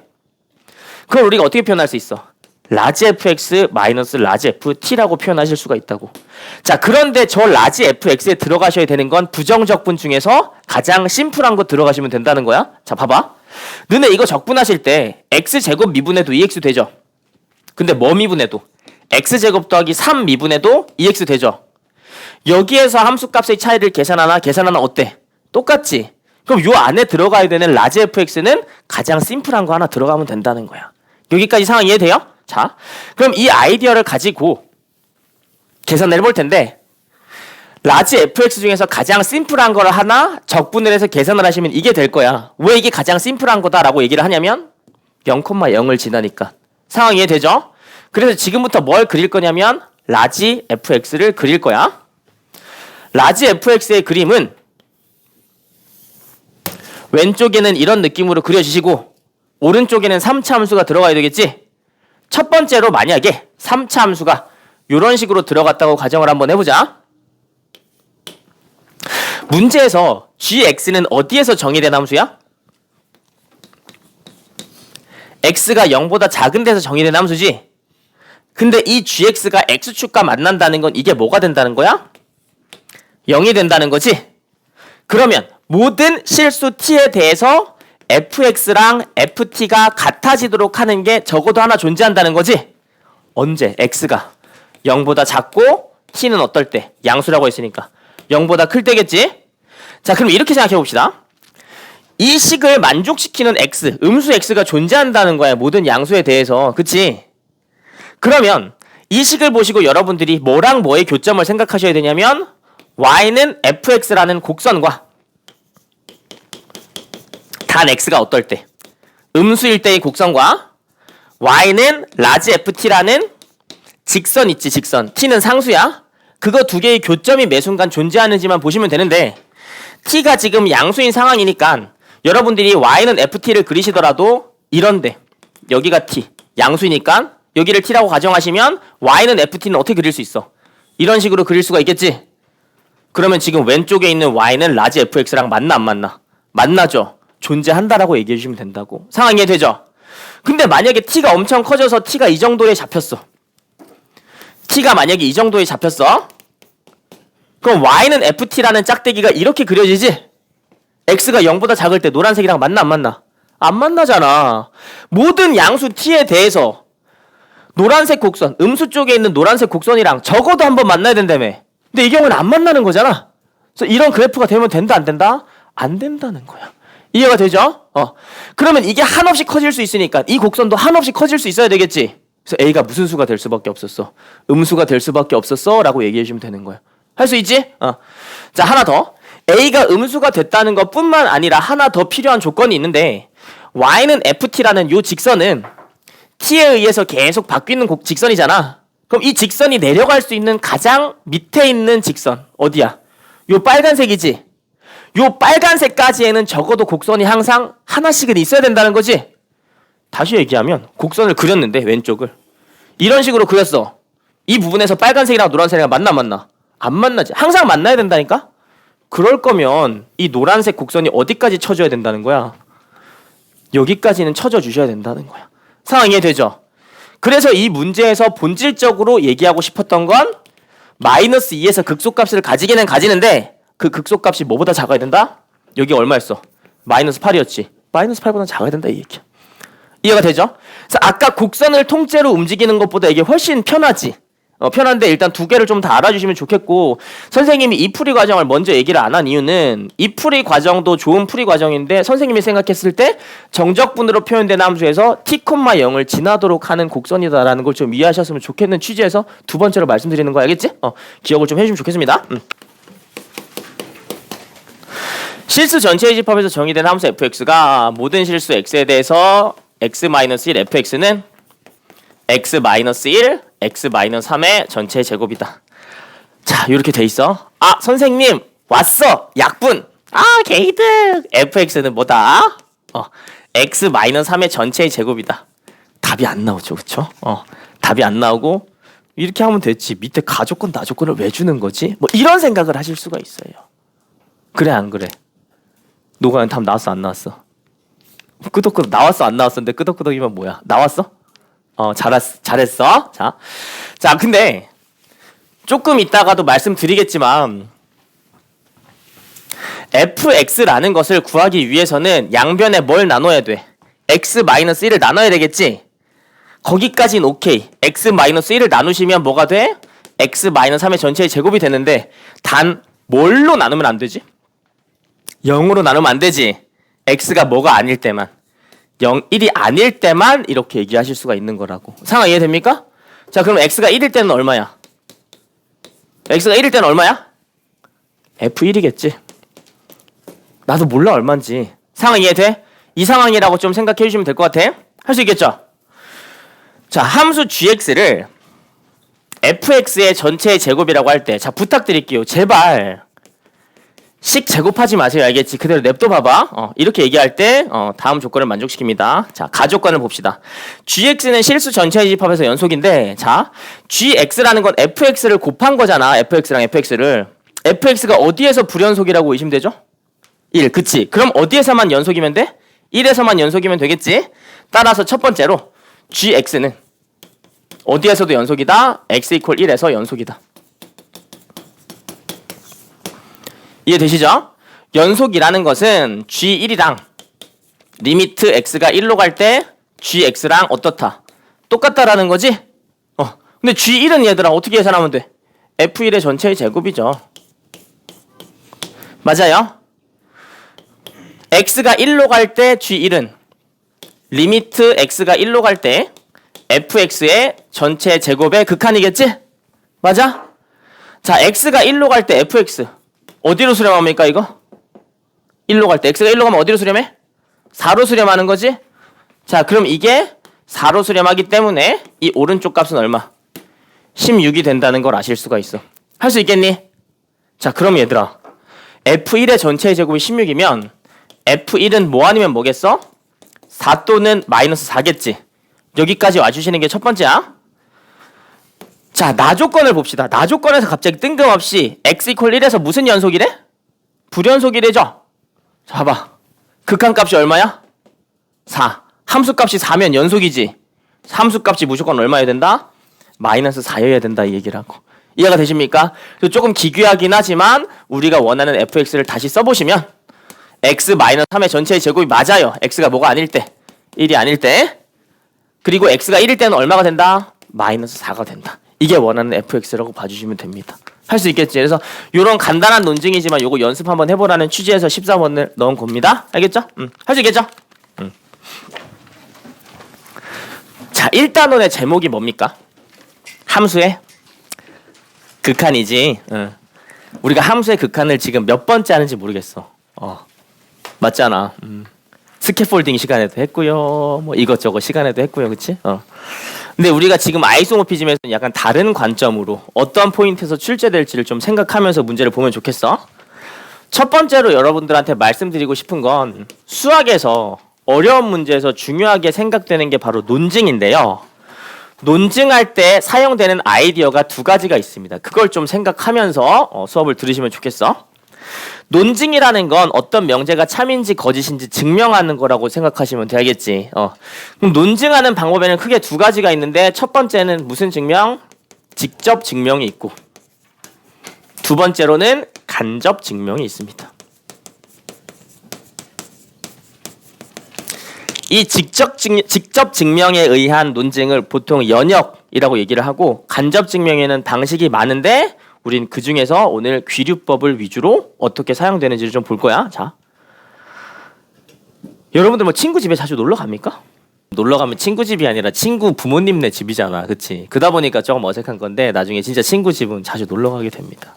그걸 우리가 어떻게 표현할 수 있어? 라지 fx 마이너스 라지 ft라고 표현하실 수가 있다고. 자, 그런데 저 라지 fx에 들어가셔야 되는 건 부정적분 중에서 가장 심플한 거 들어가시면 된다는 거야. 자, 봐봐. 너네 이거 적분하실 때 x제곱 미분해도 2x 되죠? 근데 뭐 미분해도? x제곱 더하기 3 미분해도 2x 되죠? 여기에서 함수값의 차이를 계산하나 어때? 똑같지? 그럼 요 안에 들어가야 되는 라지 fx는 가장 심플한 거 하나 들어가면 된다는 거야. 여기까지 상황 이해돼요? 자, 그럼 이 아이디어를 가지고 계산을 해볼 텐데, 라지 fx 중에서 가장 심플한 걸 하나 적분을 해서 계산을 하시면 이게 될 거야. 왜 이게 가장 심플한 거다라고 얘기를 하냐면 0,0을 지나니까. 상황 이해되죠? 그래서 지금부터 뭘 그릴 거냐면 라지 fx를 그릴 거야. 라지 fx의 그림은 왼쪽에는 이런 느낌으로 그려주시고 오른쪽에는 3차 함수가 들어가야 되겠지? 첫 번째로 만약에 3차 함수가 이런 식으로 들어갔다고 가정을 한번 해보자. 문제에서 gx는 어디에서 정의된 함수야? x가 0보다 작은 데서 정의된 함수지? 근데 이 gx가 x축과 만난다는 건 이게 뭐가 된다는 거야? 0이 된다는 거지? 그러면 모든 실수 t에 대해서 fx랑 ft가 같아지도록 하는 게 적어도 하나 존재한다는 거지? 언제? x가 0보다 작고 t는 어떨 때? 양수라고 했으니까 0보다 클 때겠지? 자, 그럼 이렇게 생각해 봅시다. 이 식을 만족시키는 x, 음수 x가 존재한다는 거야. 모든 양수에 대해서. 그치? 그러면 이 식을 보시고 여러분들이 뭐랑 뭐의 교점을 생각하셔야 되냐면 y는 fx라는 곡선과 단 x가 어떨 때? 음수일 때의 곡선과 y는 라지 ft라는 직선 있지, 직선. t는 상수야. 그거 두 개의 교점이 매 순간 존재하는지만 보시면 되는데 t가 지금 양수인 상황이니까 여러분들이 y는 ft를 그리시더라도 이런데 여기가 t 양수니까 여기를 t라고 가정하시면 y는 ft는 어떻게 그릴 수 있어? 이런 식으로 그릴 수가 있겠지? 그러면 지금 왼쪽에 있는 y는 라지 fx랑 맞나 안 맞나? 만나죠. 존재한다라고 얘기해 주시면 된다고. 상황 이해되죠? 근데 만약에 t가 엄청 커져서 t가 이 정도에 잡혔어. t가 만약에 이 정도에 잡혔어. 그럼 y는 ft라는 짝대기가 이렇게 그려지지? x가 0보다 작을 때 노란색이랑 맞나 안 맞나? 안 만나잖아. 모든 양수 t에 대해서 노란색 곡선, 음수 쪽에 있는 노란색 곡선이랑 적어도 한번 만나야 된다며. 근데 이 경우는 안 만나는 거잖아. 그래서 이런 그래프가 되면 된다 안 된다? 안 된다는 거야. 이해가 되죠? 그러면 이게 한없이 커질 수 있으니까 이 곡선도 한없이 커질 수 있어야 되겠지. 그래서 a가 무슨 수가 될 수밖에 없었어? 음수가 될 수밖에 없었어 라고 얘기해 주시면 되는 거야. 할 수 있지? 자, 하나 더. a가 음수가 됐다는 것 뿐만 아니라 하나 더 필요한 조건이 있는데 y는 ft라는 요 직선은 t에 의해서 계속 바뀌는 직선이잖아. 그럼 이 직선이 내려갈 수 있는 가장 밑에 있는 직선 어디야? 요 빨간색이지? 요 빨간색까지에는 적어도 곡선이 항상 하나씩은 있어야 된다는 거지? 다시 얘기하면 곡선을 그렸는데 왼쪽을 이런 식으로 그렸어. 이 부분에서 빨간색이랑 노란색이랑 만나 안 만나? 안 만나지. 항상 만나야 된다니까? 그럴 거면 이 노란색 곡선이 어디까지 쳐줘야 된다는 거야? 여기까지는 쳐줘 주셔야 된다는 거야. 상황 이해되죠? 그래서 이 문제에서 본질적으로 얘기하고 싶었던 건 마이너스 2에서 극소값을 가지기는 가지는데 그 극소값이 뭐보다 작아야 된다? 여기 얼마였어? 마이너스 8이었지. 마이너스 8보다 작아야 된다 이 얘기야. 이해가 되죠? 그래서 아까 곡선을 통째로 움직이는 것보다 이게 훨씬 편하지. 편한데 일단 두 개를 좀 다 알아주시면 좋겠고 선생님이 이 풀이 과정을 먼저 얘기를 안 한 이유는 이 풀이 과정도 좋은 풀이 과정인데 선생님이 생각했을 때 정적분으로 표현된 함수에서 t,0을 지나도록 하는 곡선이다라는 걸 좀 이해하셨으면 좋겠는 취지에서 두 번째로 말씀드리는 거 알겠지? 기억을 좀 해주시면 좋겠습니다. 실수 전체의 집합에서 정의된 함수 fx가 모든 실수 x에 대해서 x-1 fx는 x-1 x-3의 전체 제곱이다. 자, 이렇게 돼 있어. 아, 선생님 왔어. 약분. 아, 게이득. fx는 뭐다? x-3의 전체의 제곱이다. 답이 안 나오죠, 그렇죠? 답이 안 나오고 이렇게 하면 됐지. 밑에 가조건 나조건을 왜 주는 거지? 뭐 이런 생각을 하실 수가 있어요. 그래 안 그래? 노가연 답 나왔어 안 나왔어? 끄덕끄덕 나왔어 안 나왔어? 근데 끄덕끄덕이면 뭐야? 나왔어? 잘했어. 자, 근데 조금 이따가도 말씀드리겠지만 fx라는 것을 구하기 위해서는 양변에 뭘 나눠야 돼? x-1을 나눠야 되겠지? 거기까지는 오케이. x-1을 나누시면 뭐가 돼? x-3의 전체의 제곱이 되는데 단 뭘로 나누면 안 되지? 0으로 나누면 안 되지. x가 뭐가 아닐 때만. 0, 1이 아닐 때만 이렇게 얘기하실 수가 있는 거라고. 상황 이해됩니까? 자, 그럼 x가 1일 때는 얼마야? x가 1일 때는 얼마야? f1이겠지. 나도 몰라 얼마인지. 상황 이해돼? 이 상황이라고 좀 생각해 주시면 될 것 같아. 할 수 있겠죠? 자, 함수 gx를 fx의 전체의 제곱이라고 할 때, 자, 부탁드릴게요. 제발 식 제곱하지 마세요. 알겠지? 그대로 냅둬 봐봐. 이렇게 얘기할 때 다음 조건을 만족시킵니다. 자, 가조건을 봅시다. gx는 실수 전체의 집합에서 연속인데, 자, gx라는 건 fx를 곱한 거잖아. fx랑 fx를. fx가 어디에서 불연속이라고 의심되죠? 1, 그치? 그럼 어디에서만 연속이면 돼? 1에서만 연속이면 되겠지? 따라서 첫 번째로 gx는 어디에서도 연속이다? x = 1에서 연속이다. 이해되시죠? 연속이라는 것은 g1이랑 리미트 x가 1로 갈 때 gx랑 어떻다? 똑같다라는 거지? 근데 g1은 얘들아 어떻게 계산하면 돼? f1의 전체의 제곱이죠. 맞아요? x가 1로 갈 때 g1은 리미트 x가 1로 갈 때 fx의 전체 제곱의 극한이겠지? 맞아? 자, x가 1로 갈 때 fx 어디로 수렴합니까 이거? 1로 갈 때 x가 1로 가면 어디로 수렴해? 4로 수렴하는 거지? 자, 그럼 이게 4로 수렴하기 때문에 이 오른쪽 값은 얼마? 16이 된다는 걸 아실 수가 있어. 할 수 있겠니? 자, 그럼 얘들아, F1의 전체의 제곱이 16이면 F1은 뭐 아니면 뭐겠어? 4 또는 마이너스 4겠지. 여기까지 와주시는 게 첫 번째야. 자, 나 조건을 봅시다. 나 조건에서 갑자기 뜬금없이 x = 1에서 무슨 연속이래? 불연속이래죠? 자, 봐봐. 극한값이 얼마야? 4. 함수값이 4면 연속이지. 함수값이 무조건 얼마여야 된다? 마이너스 4여야 된다, 이 얘기라고. 이해가 되십니까? 조금 기괴하긴 하지만 우리가 원하는 fx를 다시 써보시면 x-3의 전체의 제곱이 맞아요. x가 뭐가 아닐 때, 1이 아닐 때. 그리고 x가 1일 때는 얼마가 된다? 마이너스 4가 된다. 이게 원하는 fx라고 봐주시면 됩니다. 할 수 있겠지. 그래서 이런 간단한 논증이지만 요거 연습 한번 해보라는 취지에서 14번을 넣은 겁니다. 알겠죠? 할 수 있겠죠? 자, 1단원의 제목이 뭡니까? 함수의 극한이지. 우리가 함수의 극한을 지금 몇 번째 하는지 모르겠어. 맞잖아. 스캐폴딩 시간에도 했고요. 뭐 이것저것 시간에도 했고요. 그치? 근데 우리가 지금 아이소모피즘에서는 약간 다른 관점으로 어떤 포인트에서 출제될지를 좀 생각하면서 문제를 보면 좋겠어. 첫 번째로 여러분들한테 말씀드리고 싶은 건 수학에서 어려운 문제에서 중요하게 생각되는 게 바로 논증인데요. 논증할 때 사용되는 아이디어가 두 가지가 있습니다. 그걸 좀 생각하면서 수업을 들으시면 좋겠어. 논증이라는 건 어떤 명제가 참인지 거짓인지 증명하는 거라고 생각하시면 되겠지. 그럼 논증하는 방법에는 크게 두 가지가 있는데 첫 번째는 무슨 증명? 직접 증명이 있고 두 번째로는 간접 증명이 있습니다. 이 직접 증명에 의한 논증을 보통 연역이라고 얘기를 하고 간접 증명에는 방식이 많은데 우린 그 중에서 오늘 귀류법을 위주로 어떻게 사용되는지를 좀 볼 거야. 자, 여러분들 뭐 친구 집에 자주 놀러 갑니까? 놀러 가면 친구 집이 아니라 친구 부모님네 집이잖아, 그치? 그러다 보니까 조금 어색한 건데 나중에 진짜 친구 집은 자주 놀러 가게 됩니다.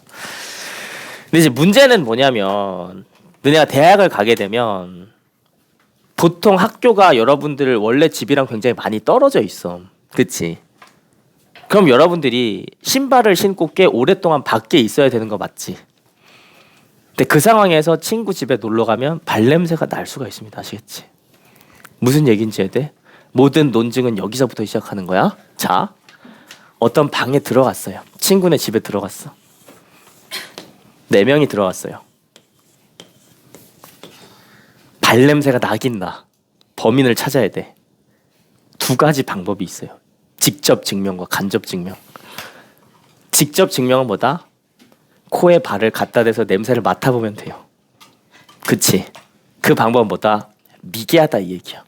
근데 이제 문제는 뭐냐면 너네가 대학을 가게 되면 보통 학교가 여러분들 원래 집이랑 굉장히 많이 떨어져 있어, 그치? 그럼 여러분들이 신발을 신고 꽤 오랫동안 밖에 있어야 되는 거 맞지? 근데 그 상황에서 친구 집에 놀러 가면 발냄새가 날 수가 있습니다. 아시겠지? 무슨 얘기인지 해야 돼? 모든 논증은 여기서부터 시작하는 거야. 자, 어떤 방에 들어갔어요. 친구네 집에 들어갔어. 4명이 들어갔어요. 발냄새가 나긴 나. 범인을 찾아야 돼. 두 가지 방법이 있어요. 직접 증명과 간접 증명. 직접 증명은 뭐다? 코에 발을 갖다 대서 냄새를 맡아보면 돼요. 그치? 그 방법은 뭐다? 미개하다 이 얘기야.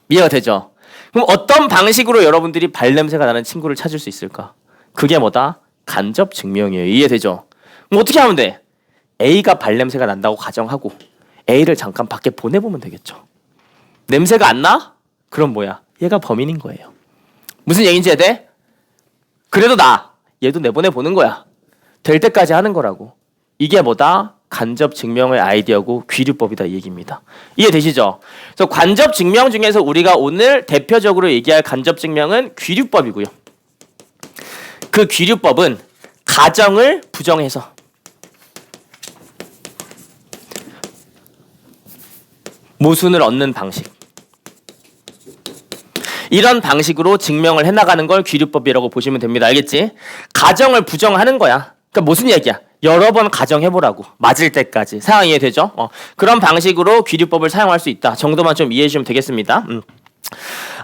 이해가 되죠? 그럼 어떤 방식으로 여러분들이 발냄새가 나는 친구를 찾을 수 있을까? 그게 뭐다? 간접 증명이에요. 이해되죠? 그럼 어떻게 하면 돼? A가 발냄새가 난다고 가정하고 A를 잠깐 밖에 보내보면 되겠죠. 냄새가 안 나? 그럼 뭐야? 얘가 범인인 거예요. 무슨 얘기인지 해야 돼? 그래도 나 얘도 내보내보는 거야. 될 때까지 하는 거라고. 이게 뭐다? 간접 증명의 아이디어고 귀류법이다 이 얘기입니다. 이해되시죠? 그래서 간접 증명 중에서 우리가 오늘 대표적으로 얘기할 간접 증명은 귀류법이고요. 그 귀류법은 가정을 부정해서 모순을 얻는 방식. 이런 방식으로 증명을 해나가는 걸 귀류법이라고 보시면 됩니다. 알겠지? 가정을 부정하는 거야. 그러니까 무슨 얘기야? 여러 번 가정해보라고. 맞을 때까지. 상황 이해되죠? 그런 방식으로 귀류법을 사용할 수 있다. 정도만 좀 이해해 주시면 되겠습니다.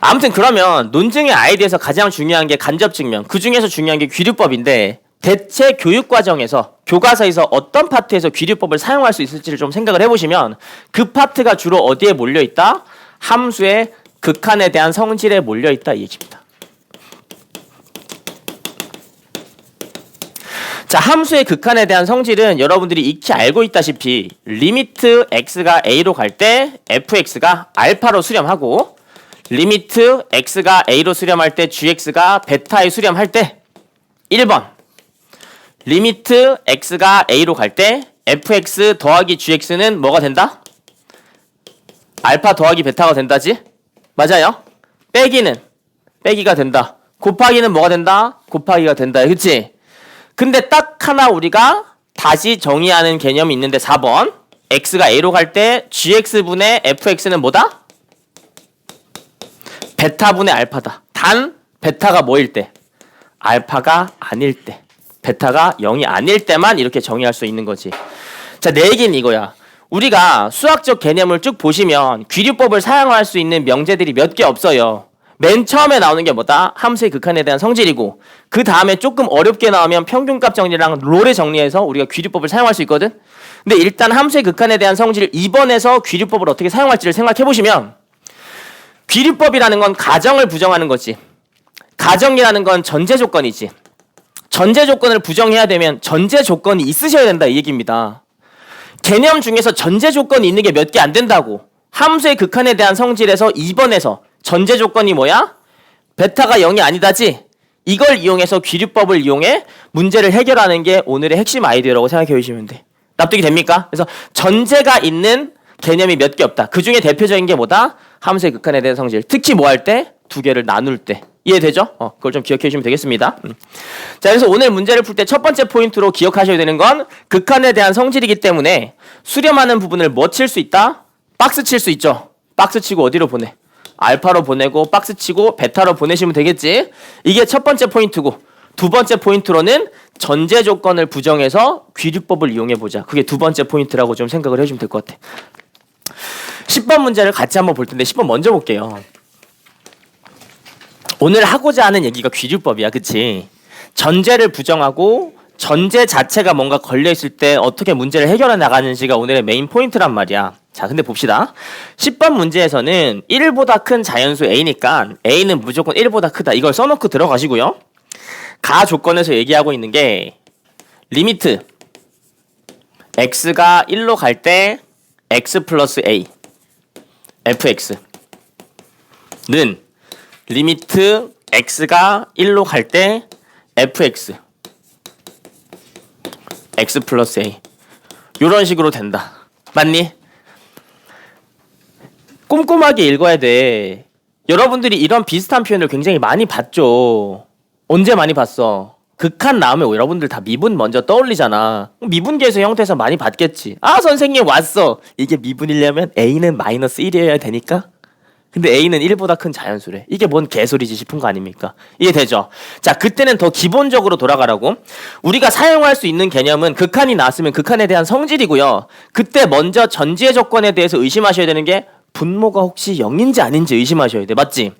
아무튼 그러면 논증의 아이디어에서 가장 중요한 게 간접 증명. 그 중에서 중요한 게 귀류법인데 대체 교육과정에서 교과서에서 어떤 파트에서 귀류법을 사용할 수 있을지를 좀 생각을 해보시면 그 파트가 주로 어디에 몰려있다? 함수의 극한에 대한 성질에 몰려있다 이 얘기입니다. 자, 함수의 극한에 대한 성질은 여러분들이 익히 알고 있다시피 리미트 x가 a로 갈 때 fx가 알파로 수렴하고 리미트 x가 a로 수렴할 때 gx가 베타에 수렴할 때 1번 리미트 x가 a로 갈 때 fx 더하기 gx는 뭐가 된다? 알파 더하기 베타가 된다지? 맞아요? 빼기가 된다. 곱하기는 뭐가 된다? 곱하기가 된다. 그치? 근데 딱 딱 하나 우리가 다시 정의하는 개념이 있는데 4번 x가 a로 갈 때 gx분의 fx는 뭐다? 베타분의 알파다. 단 베타가 뭐일 때? 알파가 아닐 때. 베타가 0이 아닐 때만 이렇게 정의할 수 있는 거지. 자, 내 얘기는 이거야. 우리가 수학적 개념을 쭉 보시면 귀류법을 사용할 수 있는 명제들이 몇 개 없어요. 맨 처음에 나오는 게 뭐다? 함수의 극한에 대한 성질이고 그 다음에 조금 어렵게 나오면 평균값 정리랑 롤에 정리해서 우리가 귀류법을 사용할 수 있거든? 근데 일단 함수의 극한에 대한 성질 2번에서 귀류법을 어떻게 사용할지를 생각해보시면 귀류법이라는 건 가정을 부정하는 거지. 가정이라는 건 전제 조건이지. 전제 조건을 부정해야 되면 전제 조건이 있으셔야 된다 이 얘기입니다. 개념 중에서 전제 조건이 있는 게 몇 개 안 된다고. 함수의 극한에 대한 성질에서 2번에서 전제 조건이 뭐야? 베타가 0이 아니다지. 이걸 이용해서 귀류법을 이용해 문제를 해결하는 게 오늘의 핵심 아이디어라고 생각해 주시면 돼. 납득이 됩니까? 그래서 전제가 있는 개념이 몇 개 없다. 그 중에 대표적인 게 뭐다? 함수의 극한에 대한 성질. 특히 뭐 할 때? 두 개를 나눌 때. 이해되죠? 그걸 좀 기억해 주시면 되겠습니다. 자, 그래서 오늘 문제를 풀 때 첫 번째 포인트로 기억하셔야 되는 건 극한에 대한 성질이기 때문에 수렴하는 부분을 뭐 칠 수 있다? 박스 칠 수 있죠. 박스 치고 어디로 보내? 알파로 보내고 박스 치고 베타로 보내시면 되겠지. 이게 첫 번째 포인트고 두 번째 포인트로는 전제 조건을 부정해서 귀류법을 이용해 보자. 그게 두 번째 포인트라고 좀 생각을 해주시면 될 것 같아. 10번 문제를 같이 한번 볼 텐데 10번 먼저 볼게요. 오늘 하고자 하는 얘기가 귀류법이야. 그치? 전제를 부정하고 전제 자체가 뭔가 걸려있을 때 어떻게 문제를 해결해 나가는지가 오늘의 메인 포인트란 말이야. 자, 근데 봅시다. 10번 문제에서는 1보다 큰 자연수 A니까 A는 무조건 1보다 크다. 이걸 써놓고 들어가시고요. 가 조건에서 얘기하고 있는 게 리미트 x가 1로 갈 때 x 플러스 a fx는 리미트 x가 1로 갈 때 fx x 플러스 a 이런 식으로 된다. 맞니? 꼼꼼하게 읽어야 돼. 여러분들이 이런 비슷한 표현을 굉장히 많이 봤죠. 언제 많이 봤어? 극한 나오면 여러분들 다 미분 먼저 떠올리잖아. 미분계에서 형태에서 많이 봤겠지. 아, 선생님 왔어. 이게 미분이려면 a는 마이너스 1이어야 되니까? 근데 a는 1보다 큰 자연수래. 이게 뭔 개소리지 싶은 거 아닙니까? 이해되죠? 자, 그때는 더 기본적으로 돌아가라고. 우리가 사용할 수 있는 개념은 극한이 나왔으면 극한에 대한 성질이고요. 그때 먼저 전제 조건에 대해서 의심하셔야 되는 게 분모가 혹시 0인지 아닌지 의심하셔야 돼. 맞지?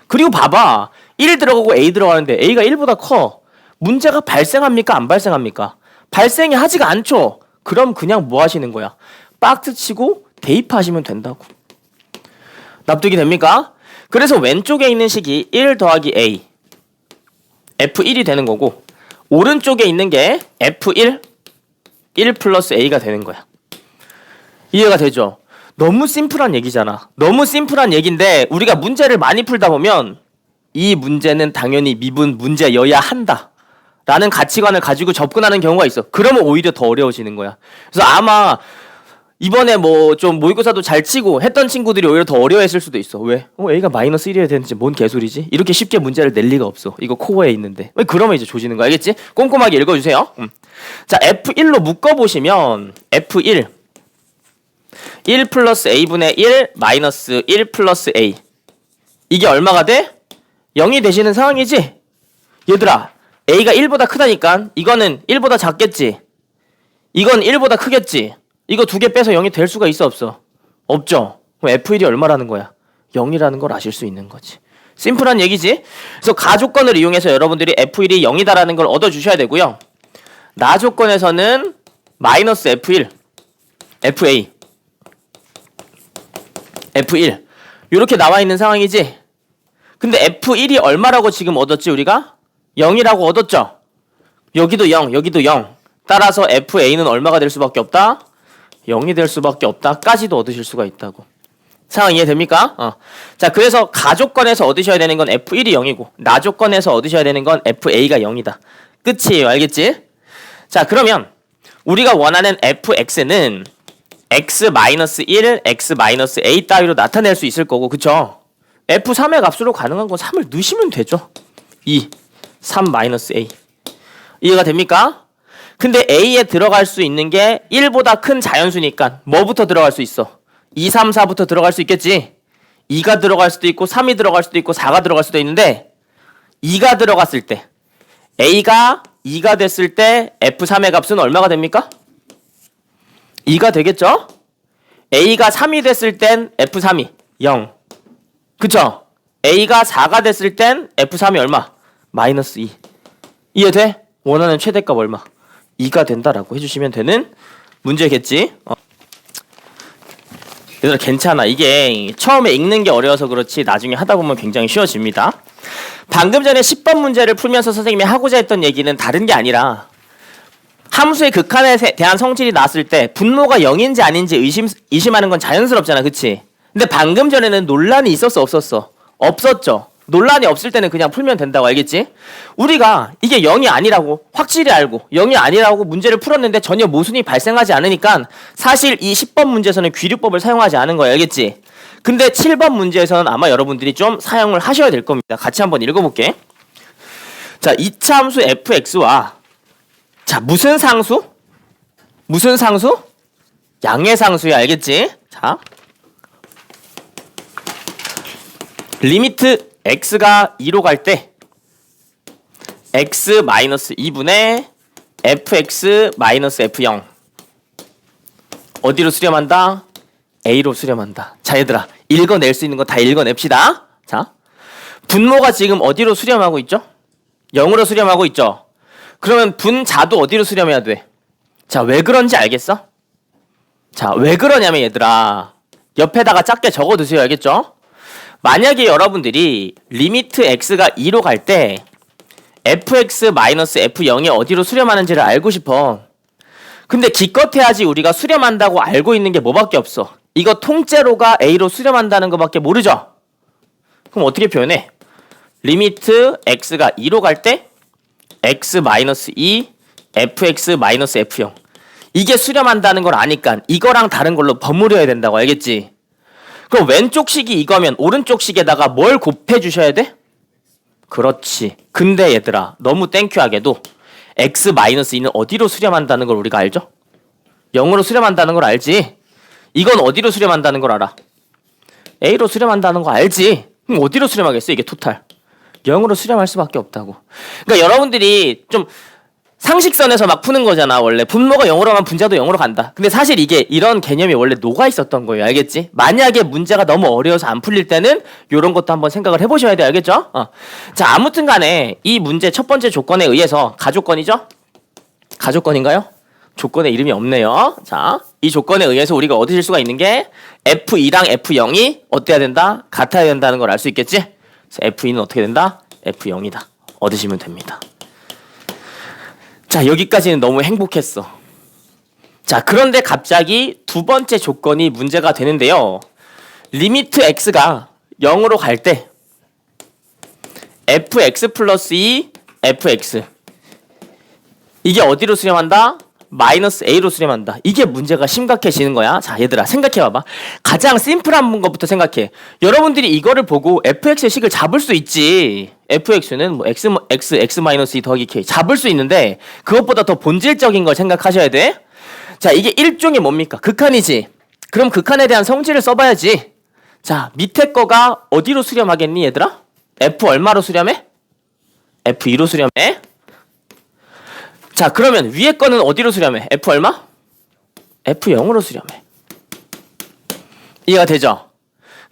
그리고 봐봐. 1 들어가고 a 들어가는데 a가 1보다 커. 문제가 발생합니까? 안 발생합니까? 발생이 하지가 않죠. 그럼 그냥 뭐 하시는 거야? 박스 치고 대입하시면 된다고. 납득이 됩니까? 그래서 왼쪽에 있는 식이 1 더하기 a F1이 되는 거고 오른쪽에 있는 게 F1 1 플러스 a가 되는 거야. 이해가 되죠? 너무 심플한 얘기잖아. 너무 심플한 얘기인데 우리가 문제를 많이 풀다 보면 이 문제는 당연히 미분 문제여야 한다 라는 가치관을 가지고 접근하는 경우가 있어. 그러면 오히려 더 어려워지는 거야. 그래서 아마 이번에 뭐 좀 모의고사도 잘 치고 했던 친구들이 오히려 더 어려워했을 수도 있어. 왜? A가 마이너스 1이어야 되는지 뭔 개소리지? 이렇게 쉽게 문제를 낼 리가 없어. 이거 코어에 있는데. 그러면 이제 조지는 거 알겠지? 꼼꼼하게 읽어주세요. 자, F1로 묶어보시면 F1 1 플러스 a분의 1 마이너스 1 플러스 a 이게 얼마가 돼? 0이 되시는 상황이지? 얘들아 a가 1보다 크다니까 이거는 1보다 작겠지? 이건 1보다 크겠지? 이거 두 개 빼서 0이 될 수가 있어 없어? 없죠? 그럼 F1이 얼마라는 거야? 0이라는 걸 아실 수 있는 거지. 심플한 얘기지? 그래서 가 조건을 이용해서 여러분들이 F1이 0이다라는 걸 얻어주셔야 되고요. 나 조건에서는 마이너스 F1 FA F1 이렇게 나와 있는 상황이지? 근데 F1이 얼마라고 지금 얻었지 우리가? 0이라고 얻었죠? 여기도 0, 여기도 0. 따라서 FA는 얼마가 될 수밖에 없다? 0이 될 수밖에 없다까지도 얻으실 수가 있다고. 상황 이해됩니까? 자, 그래서 가조건에서 얻으셔야 되는 건 F1이 0이고 나조건에서 얻으셔야 되는 건 FA가 0이다. 끝이에요. 알겠지? 자, 그러면 우리가 원하는 fx는 x-1, x-a 따위로 나타낼 수 있을 거고 그쵸? f3의 값으로 가능한 건 3을 넣으시면 되죠. 2, 3-a 이해가 됩니까? 근데 A에 들어갈 수 있는 게 1보다 큰 자연수니까 뭐부터 들어갈 수 있어? 2, 3, 4부터 들어갈 수 있겠지? 2가 들어갈 수도 있고 3이 들어갈 수도 있고 4가 들어갈 수도 있는데 2가 들어갔을 때 A가 2가 됐을 때 F3의 값은 얼마가 됩니까? 2가 되겠죠? A가 3이 됐을 땐 F3이 0. 그쵸? A가 4가 됐을 땐 F3이 얼마? 마이너스 2. 이해돼? 원하는 최대값 얼마? 2가 된다라고 해주시면 되는 문제겠지? 얘들아 괜찮아. 이게 처음에 읽는 게 어려워서 그렇지 나중에 하다 보면 굉장히 쉬워집니다. 방금 전에 10번 문제를 풀면서 선생님이 하고자 했던 얘기는 다른 게 아니라 함수의 극한에 대한 성질이 나왔을 때 분모가 0인지 아닌지 의심하는 건 자연스럽잖아. 그치? 근데 방금 전에는 논란이 있었어 없었어? 없었죠. 논란이 없을 때는 그냥 풀면 된다고. 알겠지? 우리가 이게 0이 아니라고 확실히 알고 0이 아니라고 문제를 풀었는데 전혀 모순이 발생하지 않으니까 사실 이 10번 문제에서는 귀류법을 사용하지 않은 거야. 알겠지? 근데 7번 문제에서는 아마 여러분들이 좀 사용을 하셔야 될 겁니다. 같이 한번 읽어볼게. 자, 2차 함수 fx와 자, 무슨 상수? 무슨 상수? 양의 상수야. 알겠지? 자, 리미트 x가 2로 갈 때 x-2분의 fx-f0 어디로 수렴한다? A로 수렴한다. 자, 얘들아 읽어낼 수 있는 거 다 읽어냅시다. 자, 분모가 지금 어디로 수렴하고 있죠? 0으로 수렴하고 있죠? 그러면 분자도 어디로 수렴해야 돼? 자, 왜 그런지 알겠어? 자, 왜 그러냐면 얘들아 옆에다가 작게 적어두세요. 알겠죠? 만약에 여러분들이 리미트 x가 2로 갈 때 fx-f0이 어디로 수렴하는지를 알고 싶어. 근데 기껏해야지 우리가 수렴한다고 알고 있는 게 뭐밖에 없어. 이거 통째로가 a로 수렴한다는 것밖에 모르죠? 그럼 어떻게 표현해? 리미트 x가 2로 갈 때 x-2 fx-f0 이게 수렴한다는 걸 아니까 이거랑 다른 걸로 버무려야 된다고. 알겠지? 그럼 왼쪽 식이 이거면 오른쪽 식에다가 뭘 곱해 주셔야 돼? 그렇지. 근데 얘들아 너무 땡큐하게도 x-2는 어디로 수렴한다는 걸 우리가 알죠? 0으로 수렴한다는 걸 알지? 이건 어디로 수렴한다는 걸 알아? A로 수렴한다는 거 알지? 그럼 어디로 수렴하겠어? 이게 토탈 0으로 수렴할 수밖에 없다고. 그러니까 여러분들이 좀 상식선에서 막 푸는 거잖아. 원래 분모가 0으로 가면 분자도 0으로 간다. 근데 사실 이게 이런 개념이 원래 녹아 있었던 거예요. 알겠지? 만약에 문제가 너무 어려워서 안 풀릴 때는 이런 것도 한번 생각을 해보셔야 돼요. 알겠죠? 자, 아무튼 간에 이 문제 첫 번째 조건에 의해서 가조건이죠? 가조건인가요? 조건에 이름이 없네요. 자, 이 조건에 의해서 우리가 얻으실 수가 있는 게 F2랑 F0이 어때야 된다? 같아야 된다는 걸 알 수 있겠지? 그래서 F2는 어떻게 된다? F0이다. 얻으시면 됩니다. 자, 여기까지는 너무 행복했어. 자, 그런데 갑자기 두 번째 조건이 문제가 되는데요. 리미트 x가 0으로 갈 때 fx 플러스 2 fx 이게 어디로 수렴한다? 마이너스 a로 수렴한다. 이게 문제가 심각해지는 거야. 자, 얘들아 생각해봐봐. 가장 심플한 것부터 생각해. 여러분들이 이거를 보고 fx의 식을 잡을 수 있지. fx는 뭐 x-2 더하기 k 잡을 수 있는데 그것보다 더 본질적인 걸 생각하셔야 돼. 자, 이게 일종의 뭡니까? 극한이지. 그럼 극한에 대한 성질을 써봐야지. 자, 밑에 거가 어디로 수렴하겠니 얘들아? f 얼마로 수렴해? f2로 수렴해. 자, 그러면 위에 거는 어디로 수렴해? f 얼마? f0으로 수렴해. 이해가 되죠?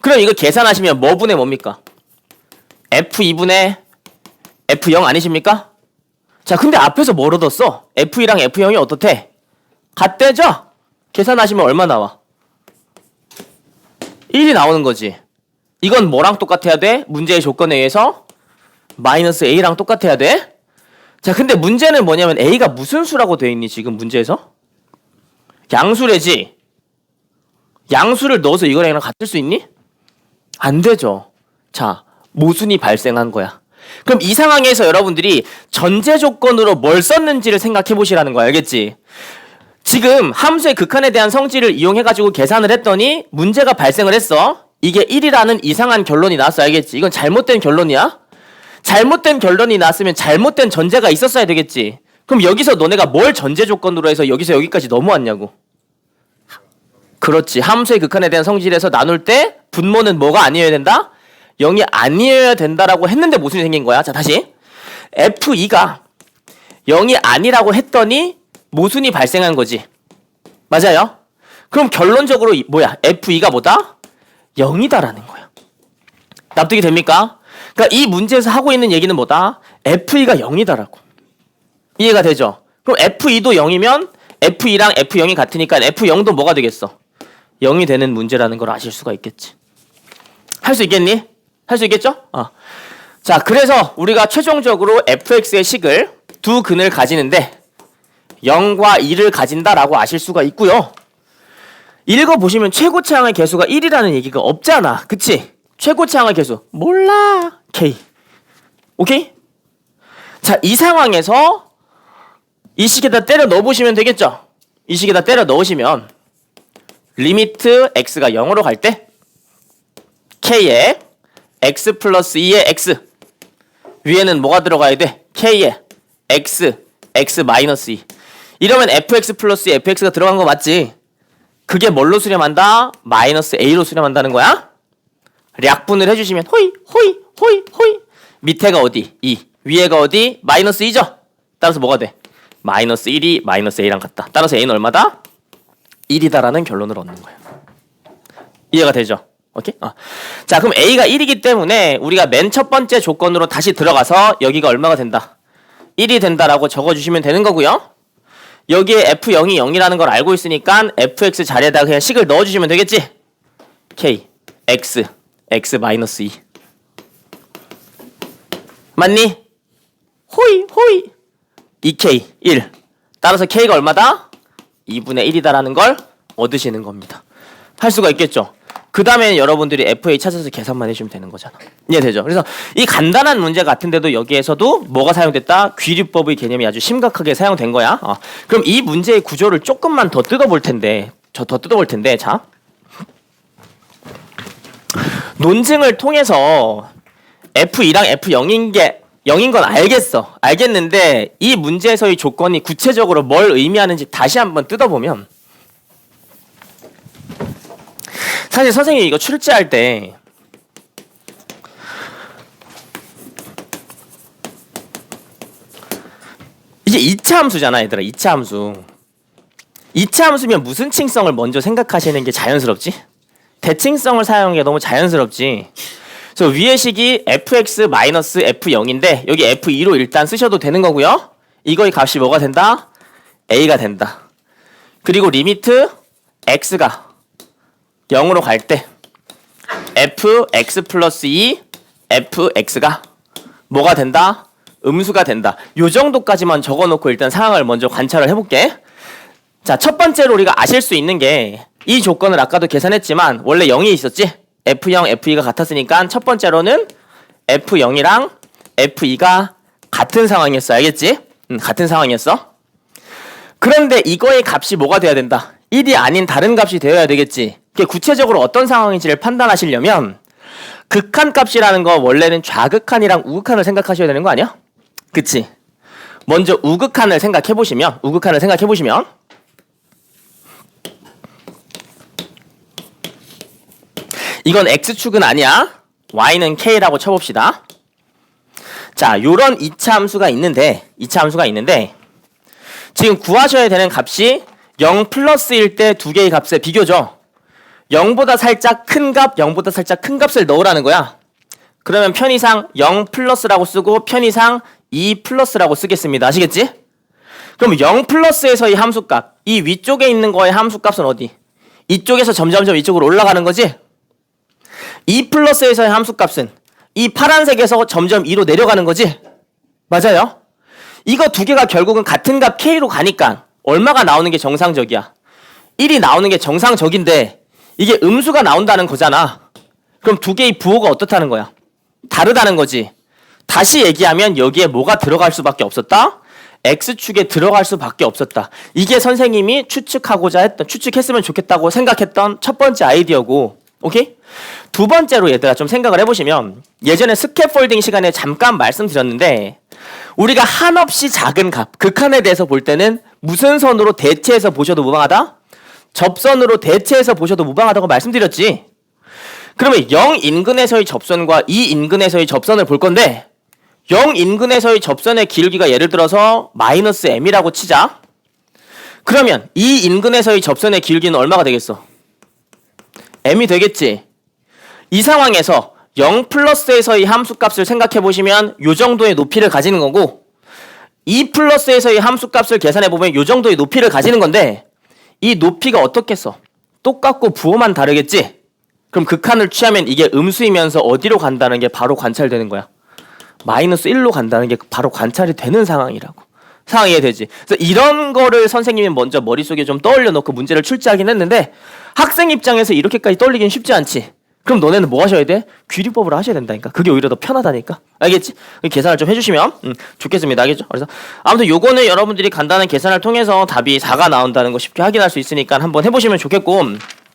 그럼 이거 계산하시면 뭐 분의 뭡니까? f2분의 f0 아니십니까? 자, 근데 앞에서 뭘 얻었어? f2랑 f0이 어떻대? 같대죠? 계산하시면 얼마 나와? 1이 나오는 거지. 이건 뭐랑 똑같아야 돼? 문제의 조건에 의해서 마이너스 a랑 똑같아야 돼? 자, 근데 문제는 뭐냐면 a가 무슨 수라고 되어 있니 지금 문제에서? 양수래지. 양수를 넣어서 이거랑 같을 수 있니? 안 되죠. 자, 모순이 발생한 거야. 그럼 이 상황에서 여러분들이 전제 조건으로 뭘 썼는지를 생각해 보시라는 거야. 알겠지? 지금 함수의 극한에 대한 성질을 이용해가지고 계산을 했더니 문제가 발생을 했어. 이게 1이라는 이상한 결론이 나왔어. 알겠지? 이건 잘못된 결론이야. 잘못된 결론이 났으면 잘못된 전제가 있었어야 되겠지. 그럼 여기서 너네가 뭘 전제 조건으로 해서 여기서 여기까지 넘어왔냐고. 그렇지. 함수의 극한에 대한 성질에서 나눌 때 분모는 뭐가 아니어야 된다? 0이 아니어야 된다라고 했는데 무슨 일이 생긴 거야? 자, 다시. F2가 0이 아니라고 했더니 모순이 발생한 거지. 맞아요? 그럼 결론적으로 뭐야? F2가 뭐다? 0이다라는 거야. 납득이 됩니까? 그러니까 이 문제에서 하고 있는 얘기는 뭐다? F2가 0이다라고. 이해가 되죠? 그럼 F2도 0이면 F2랑 F0이 같으니까 F0도 뭐가 되겠어? 0이 되는 문제라는 걸 아실 수가 있겠지. 할 수 있겠니? 할 수 있겠죠? 자, 그래서 우리가 최종적으로 fx의 식을 두 근을 가지는데 0과 2를 가진다라고 아실 수가 있고요. 읽어보시면 최고차항의 개수가 1이라는 얘기가 없잖아. 그치? 최고차항의 개수 몰라. K. 오케이? 자, 이 상황에서 이 식에다 때려 넣어보시면 되겠죠? 이 식에다 때려 넣으시면 리미트 x가 0으로 갈 때 k에 x 플러스 2의 x 위에는 뭐가 들어가야 돼? k에 x 마이너스 2 이러면 fx 플러스 fx가 들어간 거 맞지? 그게 뭘로 수렴한다? 마이너스 a로 수렴한다는 거야? 약분을 해주시면 호이 밑에가 어디? 2 위에가 어디? 마이너스 2죠? 따라서 뭐가 돼? 마이너스 1이 마이너스 a랑 같다. 따라서 a는 얼마다? 1이다라는 결론을 얻는 거예요. 이해가 되죠? 오케이? 자, 그럼 a가 1이기 때문에 우리가 맨 첫 번째 조건으로 다시 들어가서 여기가 얼마가 된다? 1이 된다라고 적어주시면 되는 거고요. 여기에 f0이 0이라는 걸 알고 있으니까 fx 자리에다가 그냥 식을 넣어주시면 되겠지? k, x 마이너스 2 맞니? 호이 2k 1 따라서 k가 얼마다? 2분의 1이다라는 걸 얻으시는 겁니다. 할 수가 있겠죠? 그 다음에 여러분들이 FA 찾아서 계산만 해주면 되는 거잖아. 이해되죠? 그래서 이 간단한 문제 같은데도 여기에서도 뭐가 사용됐다? 귀류법의 개념이 아주 심각하게 사용된 거야. 그럼 이 문제의 구조를 조금만 더 뜯어볼 텐데, 자. 논증을 통해서 F2랑 F0인 건 알겠는데 이 문제에서의 조건이 구체적으로 뭘 의미하는지 다시 한번 뜯어보면 사실 선생님이 이거 출제할 때 이게 2차 함수잖아, 얘들아. 2차 함수. 2차 함수면 무슨 층성을 먼저 생각하시는 게 자연스럽지? 대칭성을 사용하는 게 너무 자연스럽지. 그래서 위의 식이 fx-f0인데 여기 f2로 일단 쓰셔도 되는 거고요. 이거의 값이 뭐가 된다? a가 된다. 그리고 리미트 x가 0으로 갈 때 fx 플러스 2 fx가 뭐가 된다? 음수가 된다. 요 정도까지만 적어놓고 일단 상황을 먼저 관찰을 해볼게. 자, 첫 번째로 우리가 아실 수 있는 게 이 조건을 아까도 계산했지만 원래 0이 있었지? F0, F2가 같았으니까 첫 번째로는 F0이랑 F2가 같은 상황이었어. 알겠지? 같은 상황이었어. 그런데 이거의 값이 뭐가 돼야 된다? 1이 아닌 다른 값이 되어야 되겠지. 그게 구체적으로 어떤 상황인지를 판단하시려면 극한값이라는 거 원래는 좌극한이랑 우극한을 생각하셔야 되는 거 아니야? 그치? 먼저 우극한을 생각해보시면 이건 x축은 아니야. y는 k라고 쳐봅시다. 자, 요런 2차 함수가 있는데 지금 구하셔야 되는 값이 0 플러스일 때 두 개의 값의 비교죠. 0보다 살짝 큰 값, 0보다 살짝 큰 값을 넣으라는 거야. 그러면 편의상 0 플러스라고 쓰고 편의상 2 플러스라고 쓰겠습니다. 아시겠지? 그럼 0 플러스에서의 함수값, 이 위쪽에 있는 거의 함수값은 어디? 이쪽에서 점점점 이쪽으로 올라가는 거지? 2 플러스에서의 함수값은 이 파란색에서 점점 2로 내려가는 거지? 맞아요? 이거 두 개가 결국은 같은 값 k로 가니까 얼마가 나오는 게 정상적이야? 1이 나오는 게 정상적인데 이게 음수가 나온다는 거잖아. 그럼 두 개의 부호가 어떻다는 거야? 다르다는 거지. 다시 얘기하면 여기에 뭐가 들어갈 수밖에 없었다? X축에 들어갈 수밖에 없었다. 이게 선생님이 추측했으면 좋겠다고 생각했던 첫 번째 아이디어고, 오케이? 두 번째로 얘들아 좀 생각을 해보시면 예전에 스캐폴딩 시간에 잠깐 말씀드렸는데 우리가 한없이 작은 값, 극한에 대해서 볼 때는 무슨 선으로 대체해서 보셔도 무방하다? 접선으로 대체해서 보셔도 무방하다고 말씀드렸지. 그러면 0 인근에서의 접선과 2 인근에서의 접선을 볼 건데 0 인근에서의 접선의 길기가 예를 들어서 마이너스 m이라고 치자. 그러면 2 인근에서의 접선의 길기는 얼마가 되겠어? m이 되겠지. 이 상황에서 0 플러스에서의 함수값을 생각해 보시면 이 정도의 높이를 가지는 거고 2 플러스에서의 함수값을 계산해 보면 이 정도의 높이를 가지는 건데 이 높이가 어떻겠어? 똑같고 부호만 다르겠지? 그럼 극한을 취하면 이게 음수이면서 어디로 간다는 게 바로 관찰되는 거야. 마이너스 1로 간다는 게 바로 관찰이 되는 상황이라고. 상황 이해되지? 그래서 이런 거를 선생님이 먼저 머릿속에 좀 떠올려 놓고 문제를 출제하긴 했는데 학생 입장에서 이렇게까지 떠올리긴 쉽지 않지. 그럼 너네는 뭐 하셔야 돼? 귀리법으로 하셔야 된다니까. 그게 오히려 더 편하다니까. 알겠지? 계산을 좀 해주시면 좋겠습니다. 알겠죠? 그래서 아무튼 요거는 여러분들이 간단한 계산을 통해서 답이 4가 나온다는 거 쉽게 확인할 수 있으니까 한번 해보시면 좋겠고